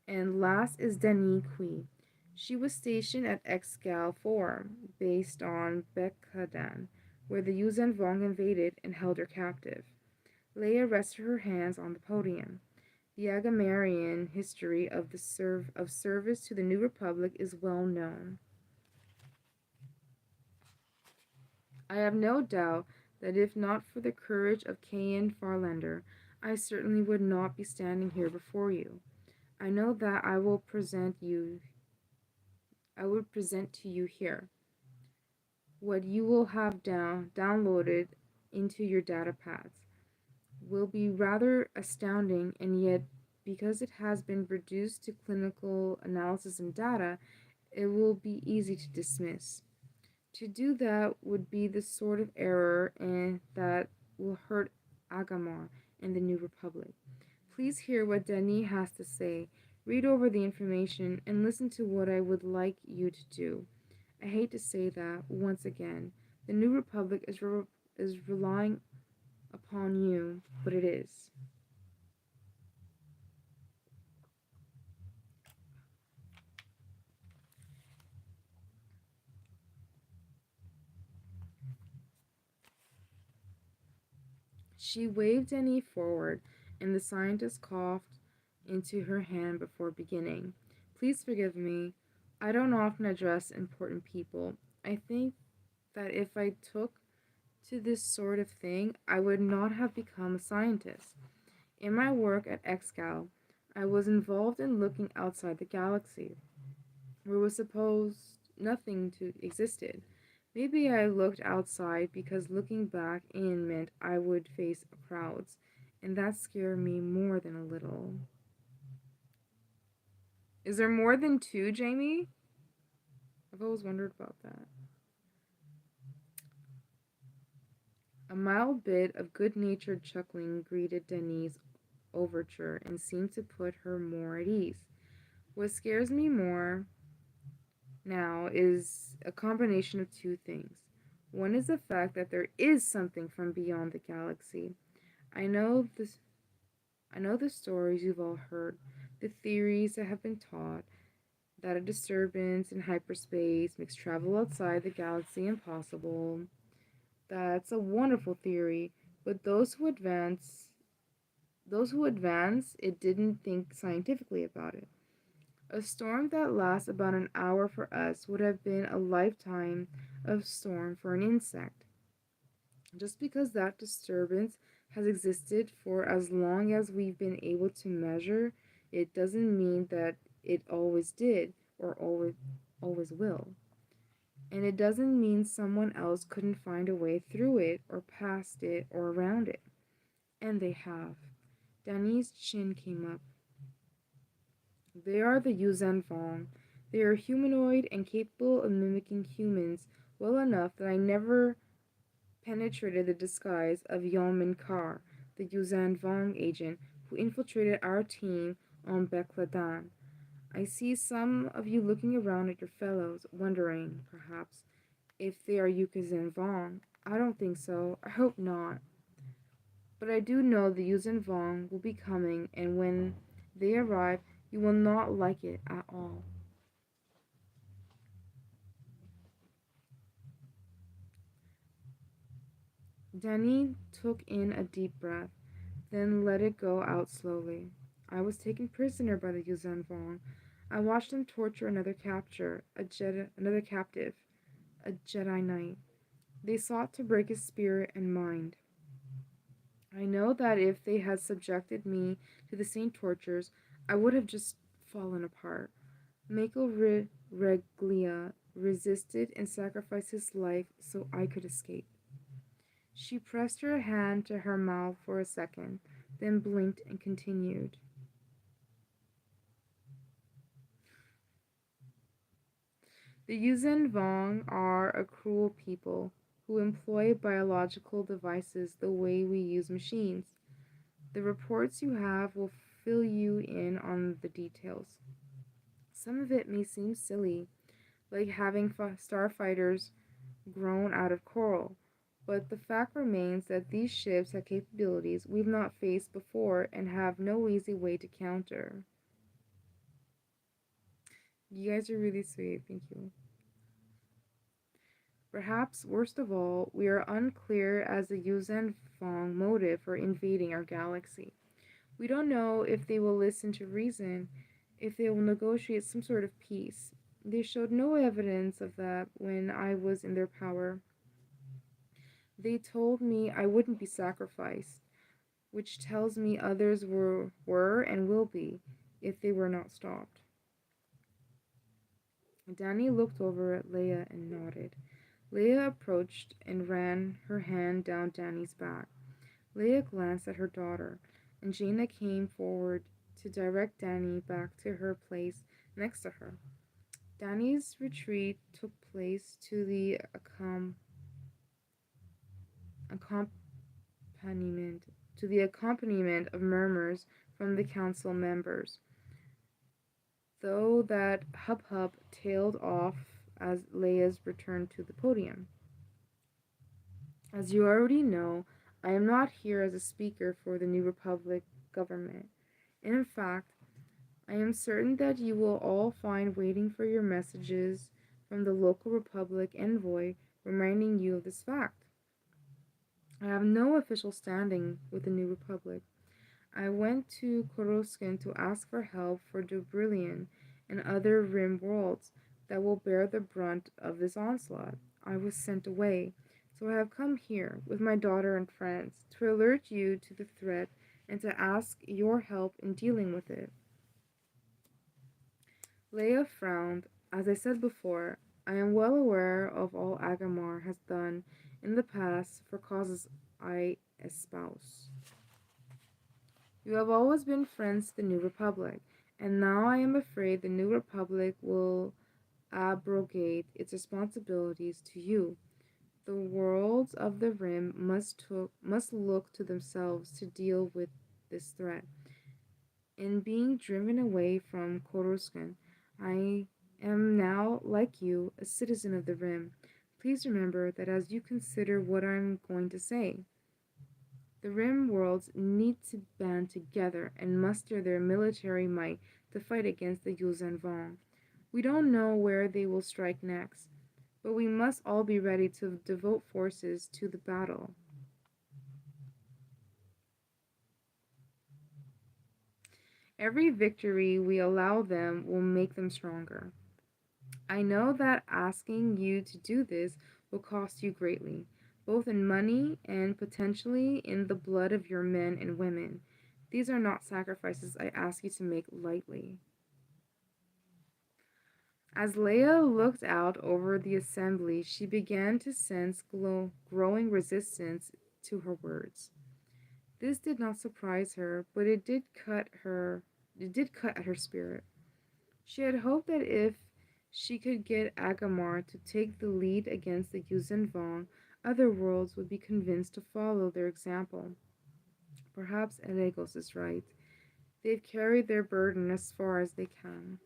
And last is Dani Kui. She was stationed at Excal 4, based on Bekadan, where the Yuuzhan Vong invaded and held her captive. Leia rested her hands on the podium. The Agamarian history of service to the New Republic is well known. I have no doubt that if not for the courage of Cain Farlander, I certainly would not be standing here before you. I know that I would present to you here what you will have downloaded into your data pads will be rather astounding, and yet because it has been reduced to clinical analysis and data, it will be easy to dismiss. To do that would be the sort of error and that will hurt Agamar and the New Republic. Please hear what Dani has to say. Read over the information and listen to what I would like you to do. I hate to say that once again. The New Republic is relying upon you, but it is. She waved Dani forward, and the scientist coughed into her hand before beginning. Please forgive me. I don't often address important people. I think that if I took to this sort of thing, I would not have become a scientist. In my work at Excal, I was involved in looking outside the galaxy, where was supposed nothing to existed. Maybe I looked outside because looking back in meant I would face crowds, and that scared me more than a little. Is there more than two, Jamie? I've always wondered about that. A mild bit of good natured chuckling greeted Denise's overture and seemed to put her more at ease. What scares me more now is a combination of two things. One is the fact that there is something from beyond the galaxy. I know this I know the stories you've all heard, the theories that have been taught, that a disturbance in hyperspace makes travel outside the galaxy impossible. That's a wonderful theory, but those who advance it didn't think scientifically about it. A storm that lasts about an hour for us would have been a lifetime of storm for an insect. Just because that disturbance has existed for as long as we've been able to measure, it doesn't mean that it always did or always will. And it doesn't mean someone else couldn't find a way through it or past it or around it. And they have. Danny's chin came up. They are the Yuuzhan Vong. They are humanoid and capable of mimicking humans well enough that I never penetrated the disguise of Yeoman Carr, the Yuuzhan Vong agent who infiltrated our team on Bekladan. I see some of you looking around at your fellows, wondering, perhaps, if they are Yuuzhan Vong. I don't think so. I hope not. But I do know the Yuuzhan Vong will be coming, and when they arrive, you will not like it at all. Danny took in a deep breath, then let it go out slowly. I was taken prisoner by the Yuuzhan Vong. I watched them torture another captive, a Jedi Knight. They sought to break his spirit and mind. I know that if they had subjected me to the same tortures, I would have just fallen apart. Mako Reglia resisted and sacrificed his life so I could escape. She pressed her hand to her mouth for a second, then blinked and continued. The Yuuzhan Vong are a cruel people who employ biological devices the way we use machines. The reports you have will fill you in on the details. Some of it may seem silly, like having starfighters grown out of coral, but the fact remains that these ships have capabilities we've not faced before and have no easy way to counter. You guys are really sweet, thank you. Perhaps worst of all, we are unclear as the Yuuzhan Vong motive for invading our galaxy. We don't know if they will listen to reason, if they will negotiate some sort of peace. They showed no evidence of that when I was in their power. They told me I wouldn't be sacrificed, which tells me others were and will be if they were not stopped. Danny looked over at Leia and nodded. Leia approached and ran her hand down Danny's back. Leia glanced at her daughter, and Jaina came forward to direct Danny back to her place next to her. Danny's retreat took place to the accompaniment of murmurs from the council members, though that hub tailed off as Leia's returned to the podium. As you already know, I am not here as a speaker for the New Republic government. In fact, I am certain that you will all find waiting for your messages from the local Republic envoy reminding you of this fact. I have no official standing with the New Republic. I went to Coruscant to ask for help for Dubrillion and other Rim worlds that will bear the brunt of this onslaught. I was sent away, so I have come here with my daughter and friends to alert you to the threat and to ask your help in dealing with it. Leia frowned. As I said before, I am well aware of all Agamar has done in the past for causes I espouse. You have always been friends to the New Republic, and now I am afraid the New Republic will abrogate its responsibilities to you. The worlds of the Rim must look to themselves to deal with this threat. In being driven away from Coruscant, I am now, like you, a citizen of the Rim. Please remember that as you consider what I'm going to say. The Rim worlds need to band together and muster their military might to fight against the Yuuzhan Vong. We don't know where they will strike next, but we must all be ready to devote forces to the battle. Every victory we allow them will make them stronger. I know that asking you to do this will cost you greatly, both in money and potentially in the blood of your men and women. These are not sacrifices I ask you to make lightly. As Leia looked out over the assembly, she began to sense growing resistance to her words. This did not surprise her, but it did cut at her spirit. She had hoped that if she could get Agamar to take the lead against the Yuuzhan Vong, other worlds would be convinced to follow their example. Perhaps Elegos is right. They've carried their burden as far as they can.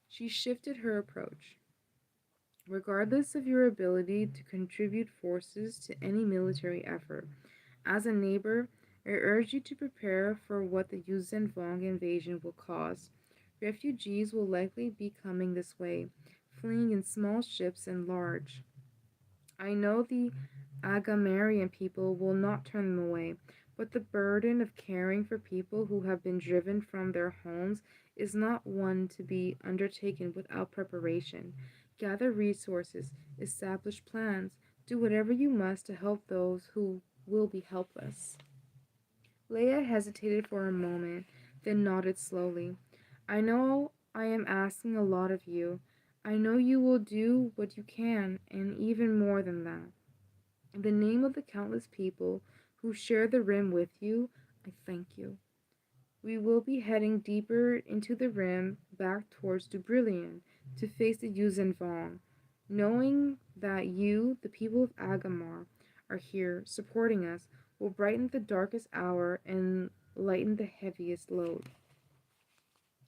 She shifted her approach. Regardless of your ability to contribute forces to any military effort, as a neighbor, I urge you to prepare for what the Yuuzhan Vong invasion will cause. Refugees will likely be coming this way, fleeing in small ships and large. I know the Agamarian people will not turn them away, but the burden of caring for people who have been driven from their homes is not one to be undertaken without preparation. Gather resources, establish plans, do whatever you must to help those who will be helpless. Leia hesitated for a moment, then nodded slowly. I know I am asking a lot of you. I know you will do what you can, and even more than that. In the name of the countless people who share the Rim with you, I thank you. We will be heading deeper into the Rim, back towards Dubrillion. to face the Yuuzhan Vong, knowing that you, the people of Agamar, are here supporting us will brighten the darkest hour and lighten the heaviest load.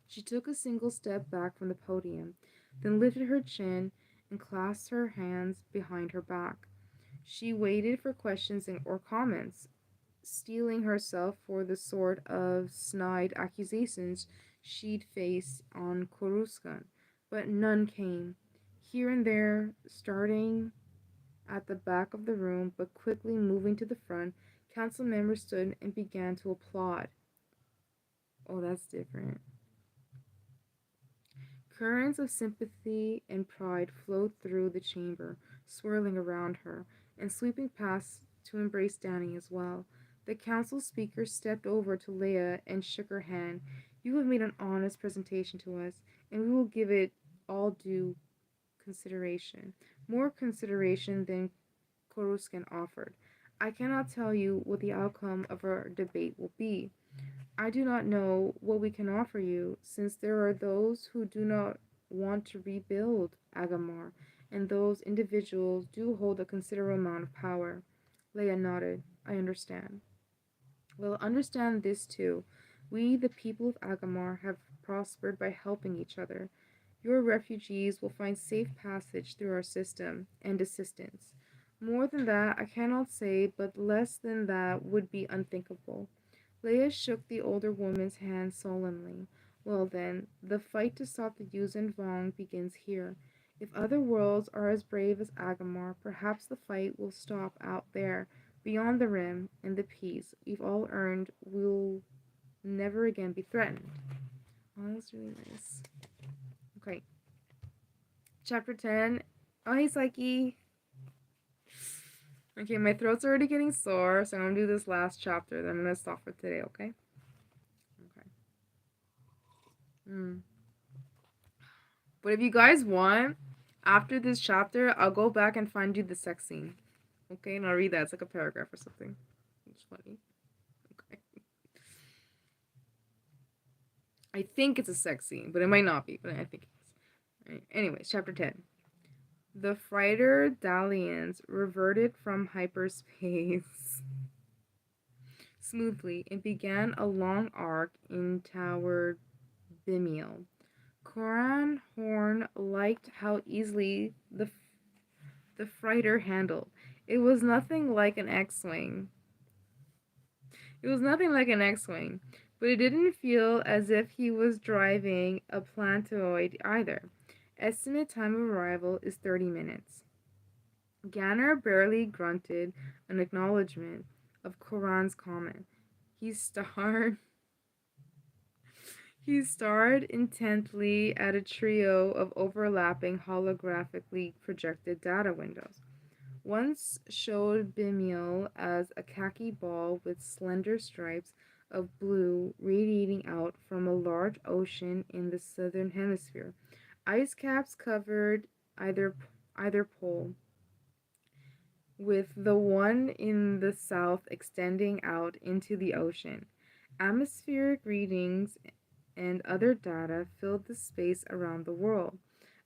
She took a single step back from the podium, then lifted her chin and clasped her hands behind her back. She waited for questions or comments, steeling herself for the sort of snide accusations she'd face on Coruscant, but none came. Here and there, starting at the back of the room but quickly moving to the front, council members stood and began to applaud. Oh, that's different. Currents of sympathy and pride flowed through the chamber, swirling around her, and sweeping past to embrace Danny as well. The council speaker stepped over to Leia and shook her hand. You have made an honest presentation to us, and we will give it all due consideration. More consideration than Coruscant offered. I cannot tell you what the outcome of our debate will be. I do not know what we can offer you, since there are those who do not want to rebuild Agamar, and those individuals do hold a considerable amount of power. Leia nodded. I understand. Well, understand this too. We, the people of Agamar, have prospered by helping each other. Your refugees will find safe passage through our system and assistance. More than that, I cannot say, but less than that would be unthinkable. Leia shook the older woman's hand solemnly. Well then, the fight to stop the Yuuzhan Vong begins here. If other worlds are as brave as Agamar, perhaps the fight will stop out there, beyond the rim, and the peace we've all earned will never again be threatened. Oh, that's really nice. Okay. Chapter 10. Oh, hey, Psyche. Okay, my throat's already getting sore, so I'm going to do this last chapter. Then I'm going to stop for today, okay? Okay. But if you guys want, after this chapter, I'll go back and find you the sex scene. Okay, and I'll read that. It's like a paragraph or something. It's funny. Okay. I think it's a sex scene, but it might not be. But I think it is. Right. Anyways, chapter 10. The freighter Dalians reverted from hyperspace smoothly and began a long arc in Tower Bimiel. Coran Horn liked how easily the freighter handled. It was nothing like an X-Wing. But it didn't feel as if he was driving a planetoid either. Estimate time of arrival is 30 minutes. Ganner barely grunted an acknowledgement of Coran's comment. He stared intently at a trio of overlapping holographically projected data windows. One showed Bimiel as a khaki ball with slender stripes of blue radiating out from a large ocean in the southern hemisphere. Ice caps covered either pole, with the one in the south extending out into the ocean. Atmospheric readings and other data filled the space around the world.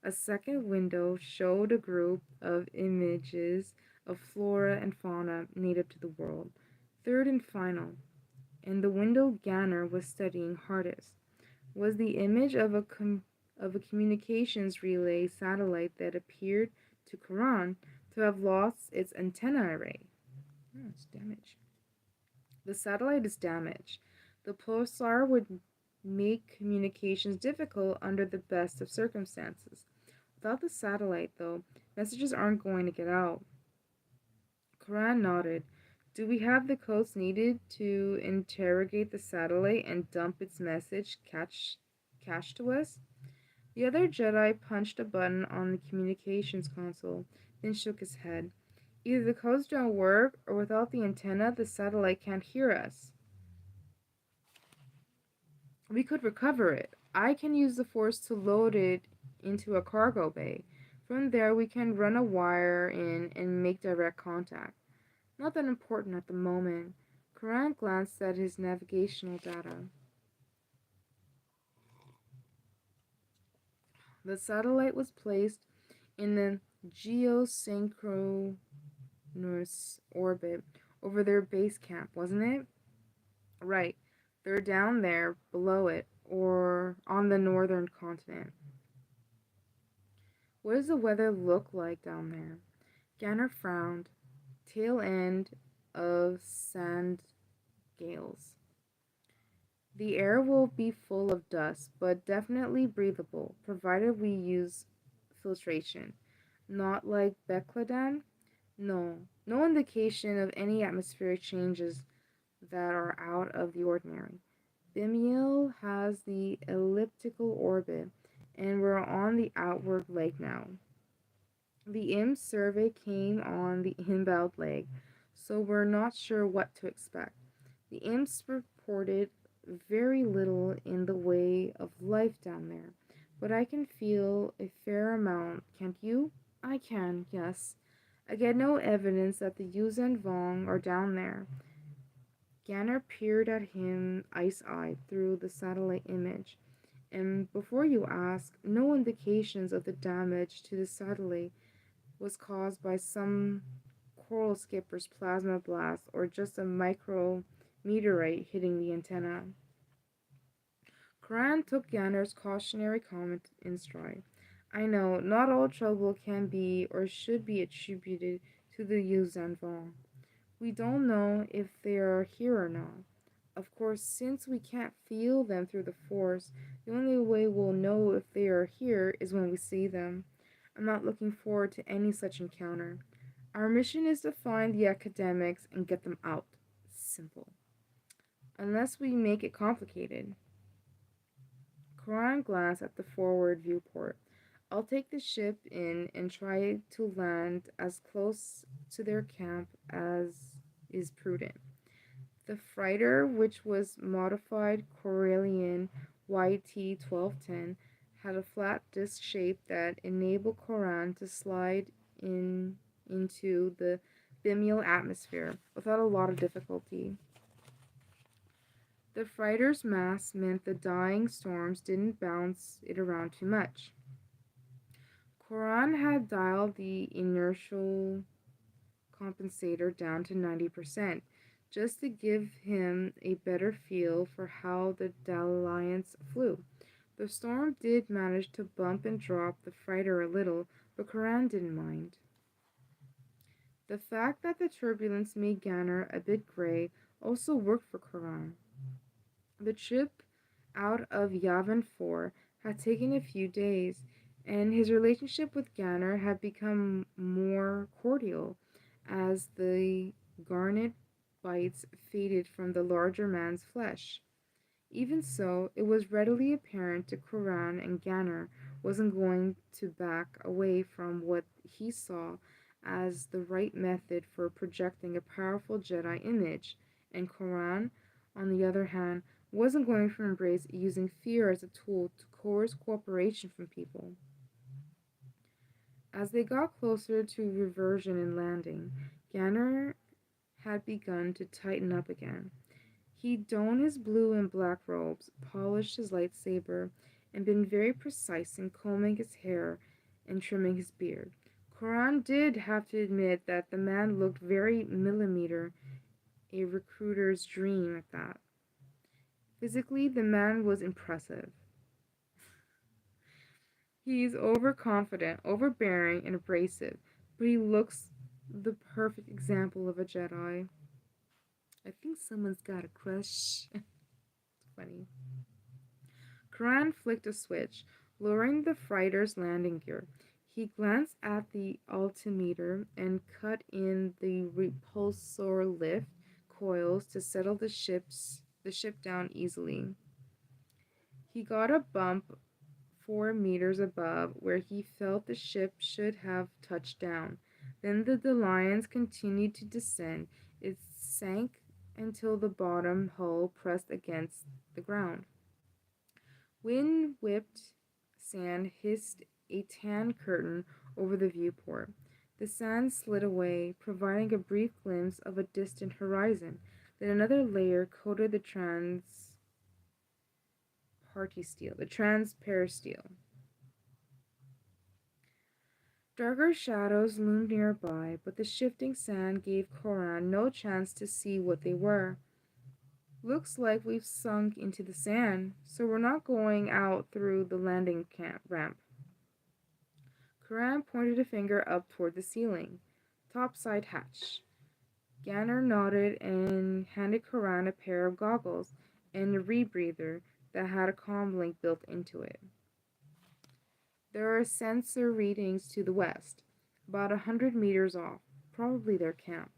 A second window showed a group of images of flora and fauna native to the world. Third and final, and the window Ganner was studying hardest, was the image of a communications relay satellite that appeared to Quran to have lost its antenna array. Oh, it's damaged. The satellite is damaged. The pulsar would make communications difficult under the best of circumstances. Without the satellite, though, messages aren't going to get out. Quran nodded. Do we have the codes needed to interrogate the satellite and dump its message cache to us? The other Jedi punched a button on the communications console, then shook his head. Either the codes don't work, or without the antenna, the satellite can't hear us. We could recover it. I can use the Force to load it into a cargo bay. From there, we can run a wire in and make direct contact. Not that important at the moment. Quran glanced at his navigational data. The satellite was placed in the geosynchronous orbit over their base camp, wasn't it? Right. They're down there, below it, or on the northern continent. What does the weather look like down there? Ganner frowned. Tail end of sand gales. The air will be full of dust, but definitely breathable, provided we use filtration. Not like Becladan? No. No indication of any atmospheric changes that are out of the ordinary. Bimiel has the elliptical orbit, and we're on the outward leg now. The IM survey came on the inbound leg, so we're not sure what to expect. The imps reported very little in the way of life down there, but I can feel a fair amount, can't you? I can, yes. I get no evidence that the Yuz and Vong are down there. Ganner peered at him ice-eyed through the satellite image, and before you ask, no indications of the damage to the satellite was caused by some coral skipper's plasma blast or just a micro meteorite hitting the antenna. Coran took Ganner's cautionary comment in stride. I know, not all trouble can be or should be attributed to the Yuzanvong. We don't know if they are here or not. Of course, since we can't feel them through the force, the only way we'll know if they are here is when we see them. I'm not looking forward to any such encounter. Our mission is to find the academics and get them out. Simple. Unless we make it complicated. Coran glanced at the forward viewport. I'll take the ship in and try to land as close to their camp as is prudent. The freighter, which was modified Corellian YT-1210, had a flat disc shape that enabled Coran to slide in into the Bimial atmosphere without a lot of difficulty. The freighter's mass meant the dying storms didn't bounce it around too much. Coran had dialed the inertial compensator down to 90%, just to give him a better feel for how the Dalliance flew. The storm did manage to bump and drop the freighter a little, but Coran didn't mind. The fact that the turbulence made Ganner a bit gray also worked for Coran. The trip out of Yavin 4 had taken a few days, and his relationship with Ganner had become more cordial as the garnet bites faded from the larger man's flesh. Even so, it was readily apparent to Coran and Ganner wasn't going to back away from what he saw as the right method for projecting a powerful Jedi image, and Coran, on the other hand, wasn't going to embrace using fear as a tool to coerce cooperation from people. As they got closer to reversion and landing, Ganner had begun to tighten up again. He'd donned his blue and black robes, polished his lightsaber, and been very precise in combing his hair and trimming his beard. Coran did have to admit that the man looked very millimeter, a recruiter's dream at that. Physically, the man was impressive. He's overconfident, overbearing, and abrasive, but he looks the perfect example of a Jedi. I think someone's got a crush. It's funny. Coran flicked a switch, lowering the freighter's landing gear. He glanced at the altimeter and cut in the repulsor lift coils to settle the ship down easily. He got a bump 4 meters above where he felt the ship should have touched down. Then the Lions continued to descend. It sank until the bottom hull pressed against the ground. Wind-whipped sand hissed a tan curtain over the viewport. The sand slid away, providing a brief glimpse of a distant horizon. Then another layer coated the transparisteel. Darker shadows loomed nearby, but the shifting sand gave Koran no chance to see what they were. Looks like we've sunk into the sand, so we're not going out through the landing camp ramp. Koran pointed a finger up toward the ceiling. Topside hatch. Ganner nodded and handed Koran a pair of goggles and a rebreather that had a comlink built into it. There are sensor readings to the west, about 100 meters off, probably their camp.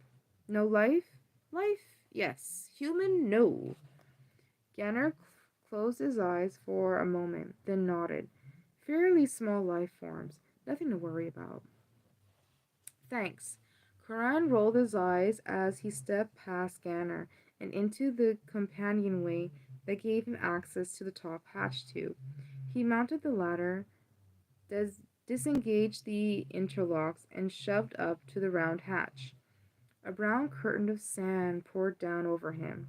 No life? Life? Yes. Human? No. Ganner closed his eyes for a moment, then nodded. Fairly small life forms, nothing to worry about. Thanks. Koran rolled his eyes as he stepped past Ganner and into the companionway that gave him access to the top hatch tube. He mounted the ladder, disengaged the interlocks, and shoved up to the round hatch. A brown curtain of sand poured down over him.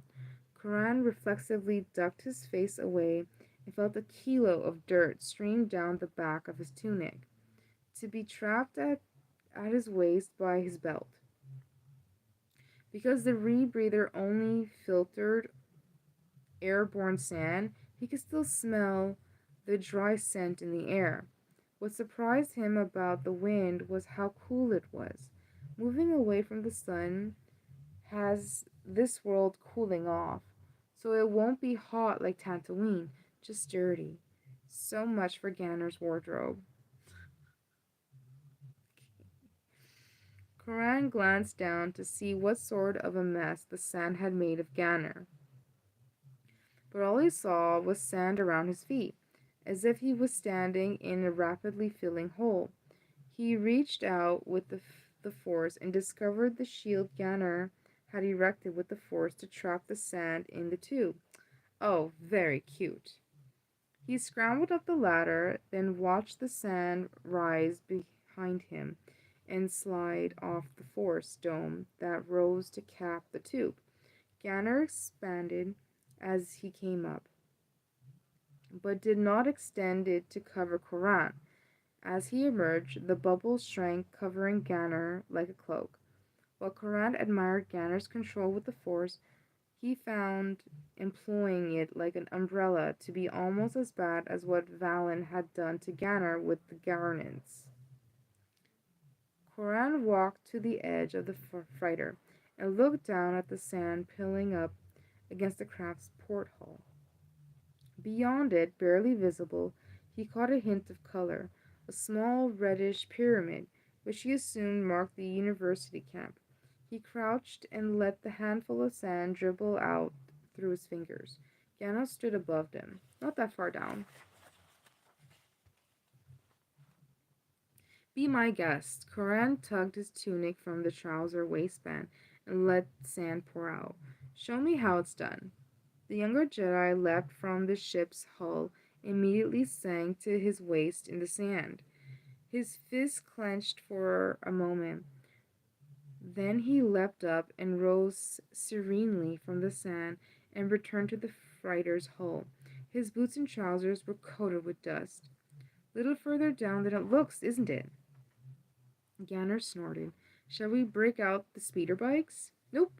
Koran reflexively ducked his face away and felt a kilo of dirt stream down the back of his tunic, to be trapped at his waist by his belt. Because the rebreather only filtered airborne sand, he could still smell the dry scent in the air. What surprised him about the wind was how cool it was. Moving away from the sun has this world cooling off, so it won't be hot like Tatooine, just dirty. So much for Ganner's wardrobe. Koran glanced down to see what sort of a mess the sand had made of Ganner, but all he saw was sand around his feet, as if he was standing in a rapidly filling hole. He reached out with the force and discovered the shield Ganner had erected with the force to trap the sand in the tube. Oh, very cute. He scrambled up the ladder, then watched the sand rise behind him and slide off the force dome that rose to cap the tube. Ganner expanded as he came up, but did not extend it to cover Koran. As he emerged, the bubbles shrank, covering Ganner like a cloak. While Koran admired Ganner's control with the force, he found employing it like an umbrella to be almost as bad as what Valen had done to Ganner with the garnets. Koran walked to the edge of the freighter and looked down at the sand piling up against the craft's porthole. Beyond it, barely visible, he caught a hint of color, a small reddish pyramid, which he assumed marked the university camp. He crouched and let the handful of sand dribble out through his fingers. Ganner stood above them, not that far down. Be my guest. Koran tugged his tunic from the trouser waistband and let sand pour out. Show me how it's done. The younger Jedi leapt from the ship's hull and immediately sank to his waist in the sand. His fists clenched for a moment. Then he leapt up and rose serenely from the sand and returned to the freighter's hull. His boots and trousers were coated with dust. Little further down than it looks, isn't it? Ganner snorted. Shall we break out the speeder bikes? Nope.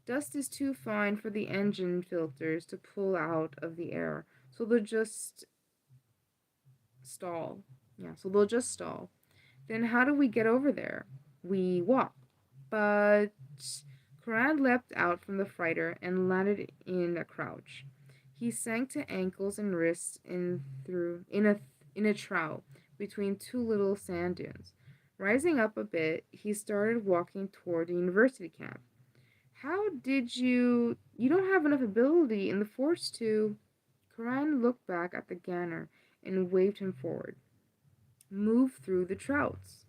Dust is too fine for the engine filters to pull out of the air, so they'll just stall. Then how do we get over there? We walk. But Koran leapt out from the freighter and landed in a crouch. He sank to ankles and wrists in a trough between two little sand dunes. Rising up a bit, he started walking toward the university camp. How did you don't have enough ability in the force to... Koran looked back at the Ganner and waved him forward. Move through the troughs.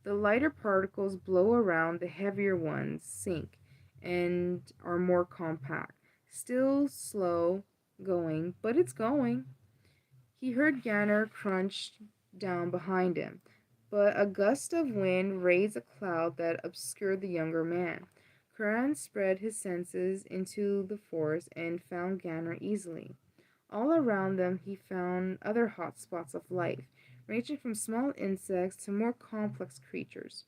The lighter particles blow around, the heavier ones sink and are more compact. Still slow going, but it's going. He heard Ganner crunch down behind him, but a gust of wind raised a cloud that obscured the younger man. Koran spread his senses into the forest and found Ganner easily. All around them he found other hot spots of life, ranging from small insects to more complex creatures.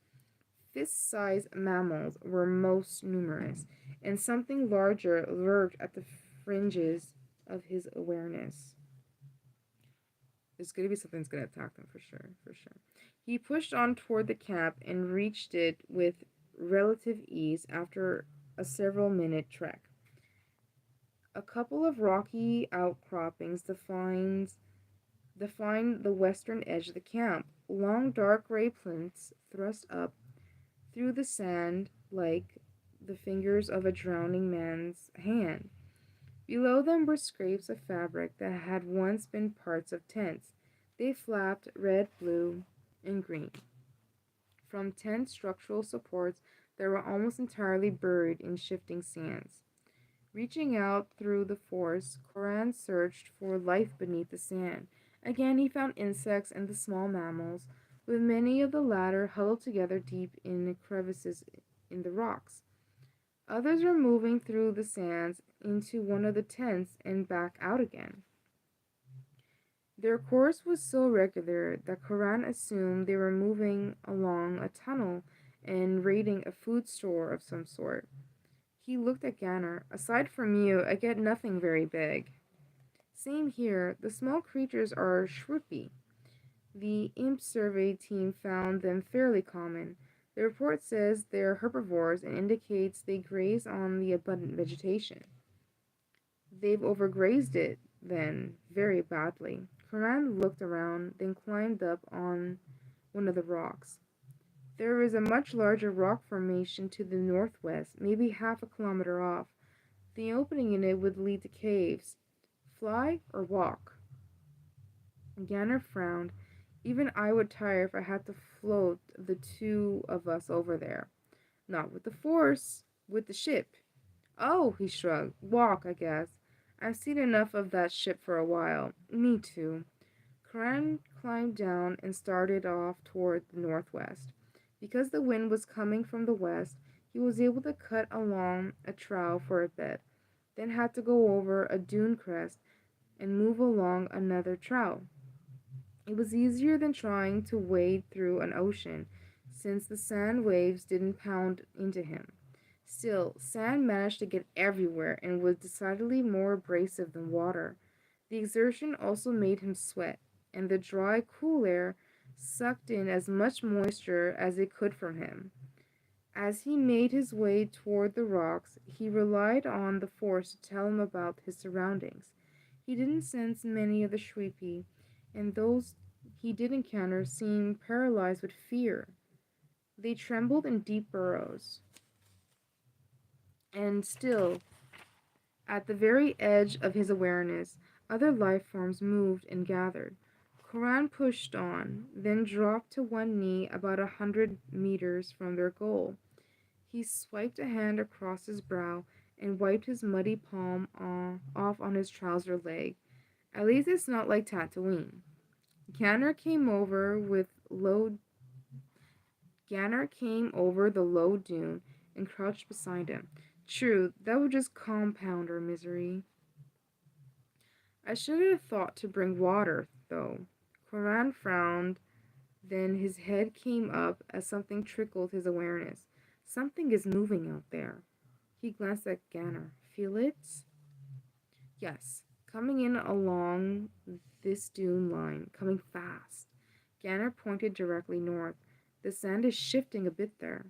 Fist-sized mammals were most numerous, and something larger lurked at the fringes of his awareness. There's going to be something that's going to attack them for sure, for sure. He pushed on toward the camp and reached it with relative ease after a several-minute trek. A couple of rocky outcroppings define the western edge of the camp. Long dark gray plinths thrust up through the sand like the fingers of a drowning man's hand. Below them were scraps of fabric that had once been parts of tents. They flapped red, blue, and green from tent structural supports that were almost entirely buried in shifting sands. Reaching out through the forest, Koran searched for life beneath the sand. Again, he found insects and the small mammals, with many of the latter huddled together deep in crevices in the rocks. Others were moving through the sands into one of the tents and back out again. Their course was so regular that Koran assumed they were moving along a tunnel and raiding a food store of some sort. He looked at Ganner. Aside from you, I get nothing very big. Same here. The small creatures are shrimpy. The imp survey team found them fairly common. The report says they're herbivores and indicates they graze on the abundant vegetation. They've overgrazed it, then, very badly. Coran looked around, then climbed up on one of the rocks. There is a much larger rock formation to the northwest, maybe half a kilometer off. The opening in it would lead to caves. Fly or walk? Ganner frowned. Even I would tire if I had to float the two of us over there. Not with the force, with the ship. Oh, he shrugged. Walk, I guess. I've seen enough of that ship for a while. Me too. Coran climbed down and started off toward the northwest. Because the wind was coming from the west, he was able to cut along a trail for a bit, then had to go over a dune crest and move along another trail. It was easier than trying to wade through an ocean, since the sand waves didn't pound into him. Still, sand managed to get everywhere and was decidedly more abrasive than water. The exertion also made him sweat, and the dry, cool air sucked in as much moisture as it could from him. As he made his way toward the rocks, he relied on the force to tell him about his surroundings. He didn't sense many of the Shwepi, and those he did encounter seemed paralyzed with fear. They trembled in deep burrows. And still, at the very edge of his awareness, other life forms moved and gathered. Koran pushed on, then dropped to one knee about 100 meters from their goal. He swiped a hand across his brow and wiped his muddy palm off on his trouser leg. At least it's not like Tatooine. Ganner came over the low dune and crouched beside him. True, that would just compound our misery. I should have thought to bring water, though. Koran frowned, then his head came up as something trickled his awareness. Something is moving out there. He glanced at Ganner. Feel it? Yes, coming in along this dune line, coming fast. Ganner pointed directly north. The sand is shifting a bit there.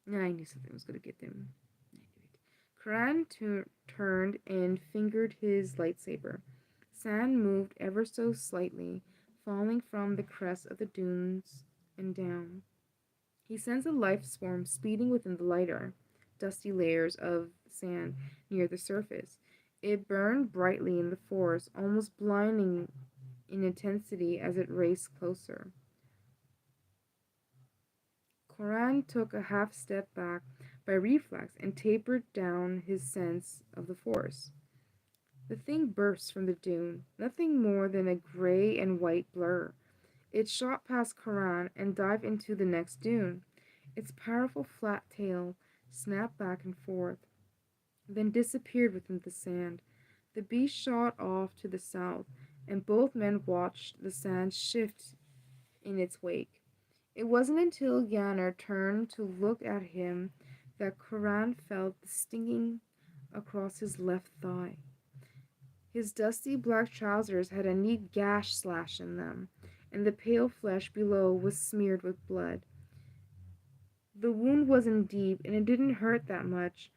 I knew something was going to get them. Koran turned and fingered his lightsaber. Sand moved ever so slightly, falling from the crest of the dunes and down. He sensed a life swarm speeding within the lighter, dusty layers of sand near the surface. It burned brightly in the forest, almost blinding in intensity as it raced closer. Koran took a half step back by reflex and tapered down his sense of the force. The thing burst from the dune, nothing more than a gray and white blur. It shot past Koran and dived into the next dune. Its powerful flat tail snapped back and forth, then disappeared within the sand. The beast shot off to the south, and both men watched the sand shift in its wake. It wasn't until Yanner turned to look at him that Karan felt the stinging across his left thigh. His dusty black trousers had a neat gash slash in them, and the pale flesh below was smeared with blood. The wound wasn't deep, and it didn't hurt that much,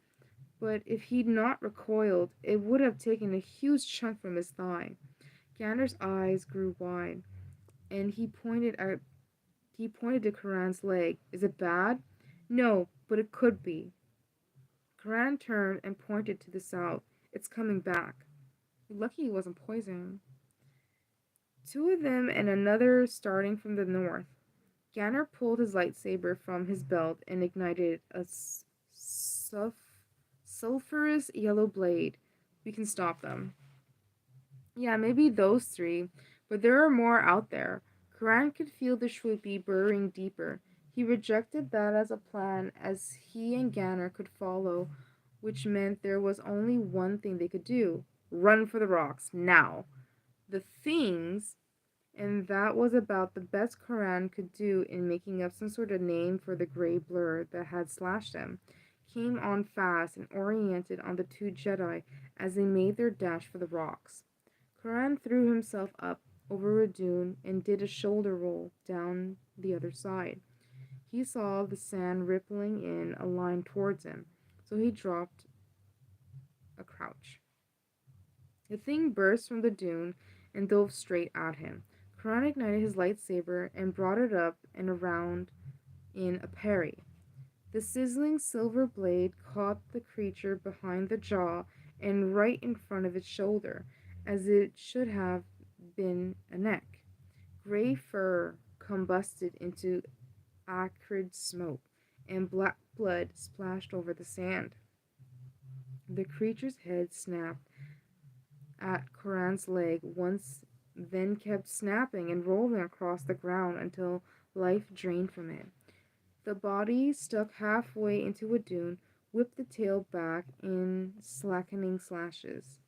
but if he'd not recoiled, it would have taken a huge chunk from his thigh. Gander's eyes grew wide, and he pointed to Karan's leg. Is it bad? No, but it could be. Karan turned and pointed to the south. It's coming back. Lucky he wasn't poisoned. Two of them and another starting from the north. Ganner pulled his lightsaber from his belt and ignited a sulphurous yellow blade. We can stop them. Yeah, maybe those three, but there are more out there. Karan could feel the Shwoopi burrowing deeper. He rejected that as a plan, as he and Ganner could follow, which meant there was only one thing they could do: run for the rocks, now. The things, and that was about the best Karan could do in making up some sort of name for the gray blur that had slashed them, came on fast and oriented on the two Jedi as they made their dash for the rocks. Karan threw himself up over a dune and did a shoulder roll down the other side. He saw the sand rippling in a line towards him, so he dropped a crouch. The thing burst from the dune and dove straight at him. Karan ignited his lightsaber and brought it up and around in a parry. The sizzling silver blade caught the creature behind the jaw and right in front of its shoulder, as it should have been a neck. Gray fur combusted into acrid smoke, and black blood splashed over the sand. The creature's head snapped at Karan's leg once, then kept snapping and rolling across the ground until life drained from it. The body, stuck halfway into a dune, whipped the tail back in slackening slashes.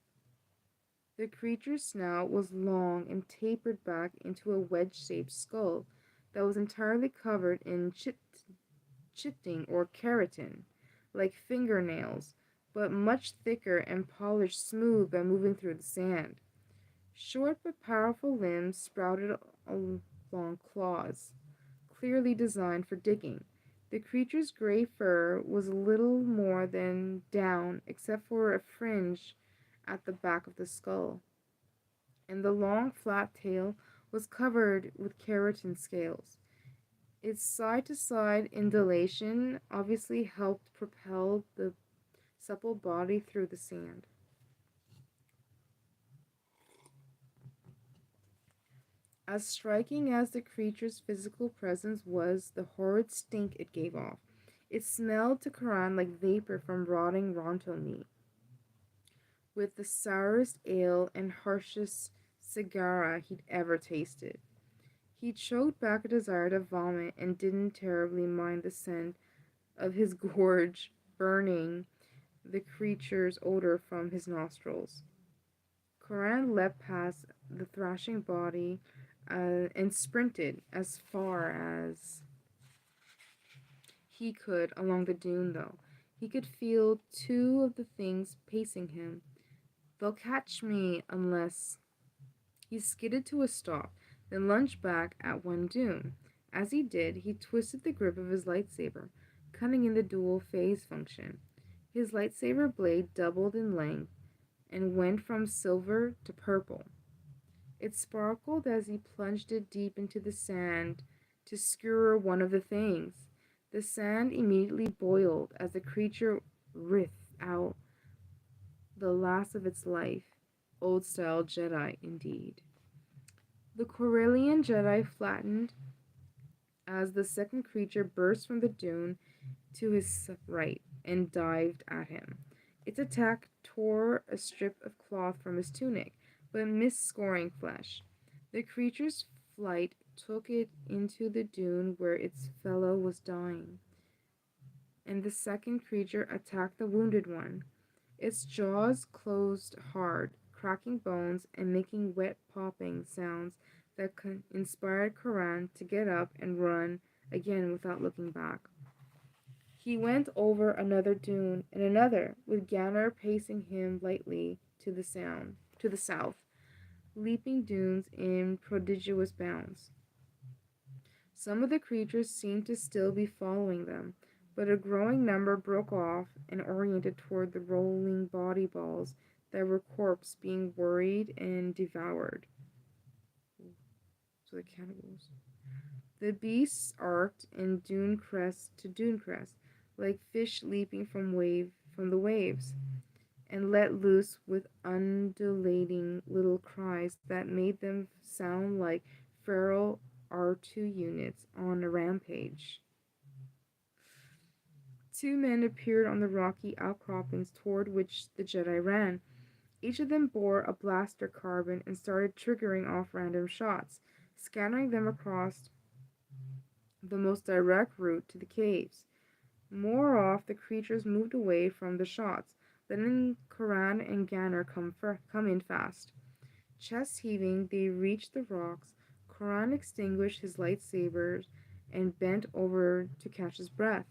The creature's snout was long and tapered back into a wedge-shaped skull that was entirely covered in chitin or keratin, like fingernails, but much thicker and polished smooth by moving through the sand. Short but powerful limbs sprouted along claws, clearly designed for digging. The creature's gray fur was little more than down, except for a fringe at the back of the skull, and the long flat tail was covered with keratin scales. Its side-to-side undulation obviously helped propel the supple body through the sand. As striking as the creature's physical presence was the horrid stink it gave off. It smelled to Karan like vapor from rotting Ronto meat, with the sourest ale and harshest cigara he'd ever tasted. He choked back a desire to vomit and didn't terribly mind the scent of his gorge burning the creature's odor from his nostrils. Karan leapt past the thrashing body and sprinted as far as he could along the dune, though. He could feel two of the things pacing him. They'll catch me unless... He skidded to a stop, then lunged back at one dune. As he did, he twisted the grip of his lightsaber, cutting in the dual phase function. His lightsaber blade doubled in length and went from silver to purple. It sparkled as he plunged it deep into the sand to skewer one of the things. The sand immediately boiled as the creature writhed out the last of its life. Old-style Jedi, indeed. The Corellian Jedi flattened as the second creature burst from the dune to his right and dived at him. Its attack tore a strip of cloth from his tunic, but missed scoring flesh. The creature's flight took it into the dune where its fellow was dying, and the second creature attacked the wounded one. Its jaws closed hard, cracking bones and making wet popping sounds that inspired Karan to get up and run again without looking back. He went over another dune and another, with Ganner pacing him lightly to the south, leaping dunes in prodigious bounds. Some of the creatures seemed to still be following them, but a growing number broke off and oriented toward the rolling body balls that were corpses being worried and devoured. So the cannibals. The beasts arced in dune crest to dune crest, like fish leaping from the waves, and let loose with undulating little cries that made them sound like feral R2 units on a rampage. Two men appeared on the rocky outcroppings toward which the Jedi ran. Each of them bore a blaster carbine and started triggering off random shots, scattering them across the most direct route to the caves. More off, the creatures moved away from the shots, letting Karan and Ganner come in fast. Chest heaving, they reached the rocks. Karan extinguished his lightsabers and bent over to catch his breath.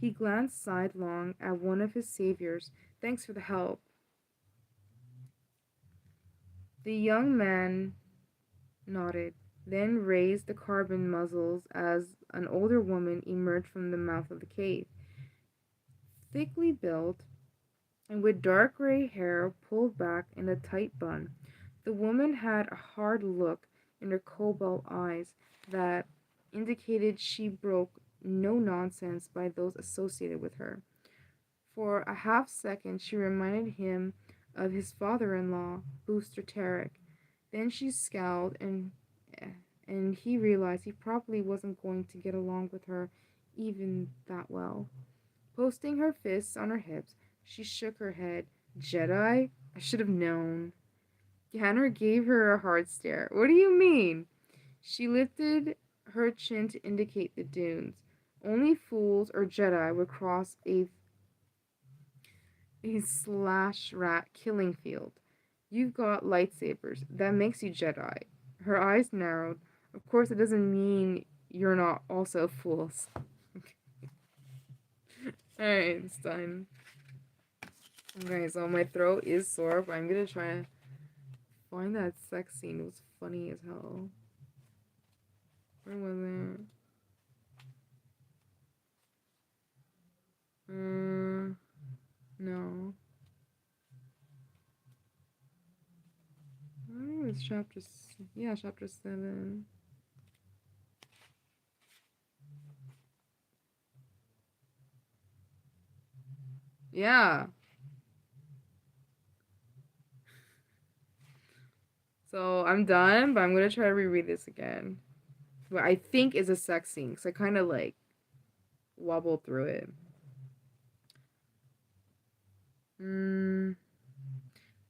He glanced sidelong at one of his saviors. Thanks for the help. The young man nodded, then raised the carbine muzzles as an older woman emerged from the mouth of the cave. Thickly built, and with dark gray hair pulled back in a tight bun, the woman had a hard look in her cobalt eyes that indicated she broke no nonsense by those associated with her. For a half second, she reminded him of his father-in-law, Booster Tarek. Then she scowled, and he realized he probably wasn't going to get along with her even that well. Posting her fists on her hips, she shook her head. Jedi? I should have known. Ganner gave her a hard stare. What do you mean? She lifted her chin to indicate the dunes. Only fools or Jedi would cross a slash rat killing field. You've got lightsabers. That makes you Jedi. Her eyes narrowed. Of course, it doesn't mean you're not also fools. Alright, it's done. Okay, so my throat is sore, but I'm gonna try to find that sex scene. It was funny as hell. Where was it? No. I think it was chapter 7. Yeah. So I'm done, but I'm gonna try to reread this again. But I think it's a sex scene, because I kind of like wobbled through it.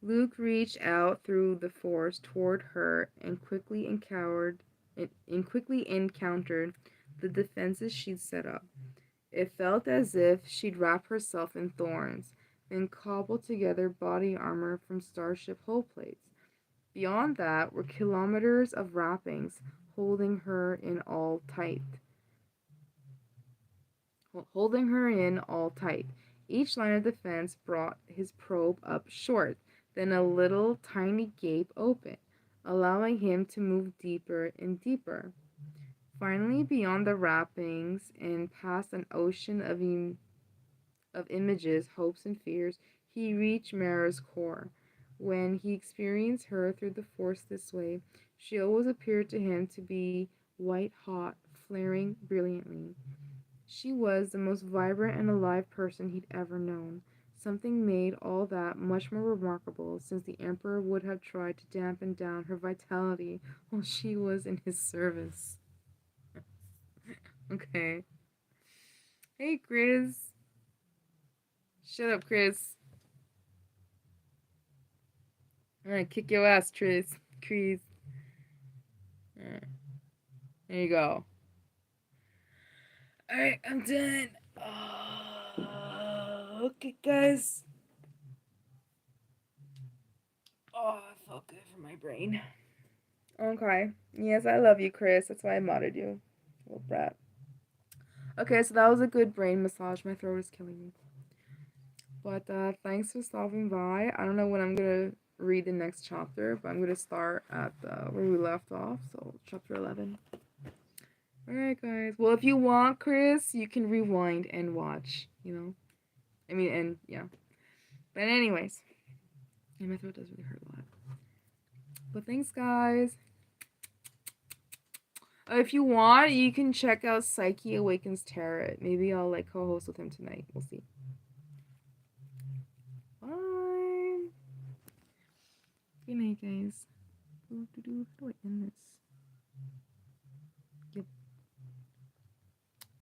Luke reached out through the force toward her and quickly encountered the defenses she'd set up. It felt as if she'd wrap herself in thorns, then cobble together body armor from starship hull plates. Beyond that were kilometers of wrappings holding her in all tight. Each line of defense brought his probe up short, then a little tiny gape open, allowing him to move deeper and deeper. Finally, beyond the wrappings and past an ocean of images, hopes, and fears, he reached Mara's core. When he experienced her through the force this way, she always appeared to him to be white hot, flaring brilliantly. She was the most vibrant and alive person he'd ever known. Something made all that much more remarkable, since the Emperor would have tried to dampen down her vitality while she was in his service. Okay. Hey, Chris. Shut up, Chris. I'm gonna kick your ass, Chris. There you go. Alright, I'm done. Okay, guys. Oh, it felt good for my brain. Okay. Yes, I love you, Chris. That's why I modded you. Little brat. Okay, so that was a good brain massage. My throat is killing me. But thanks for stopping by. I don't know when I'm gonna read the next chapter, but I'm gonna start at where we left off. So chapter 11. All right, guys. Well, if you want, Chris, you can rewind and watch. You know, I mean, and yeah. But anyways, yeah, my throat does really hurt a lot. But thanks, guys. If you want, you can check out Psyche Awakens Tarot. Maybe I'll like co-host with him tonight. We'll see. Bye. Good night, guys. How do I end this?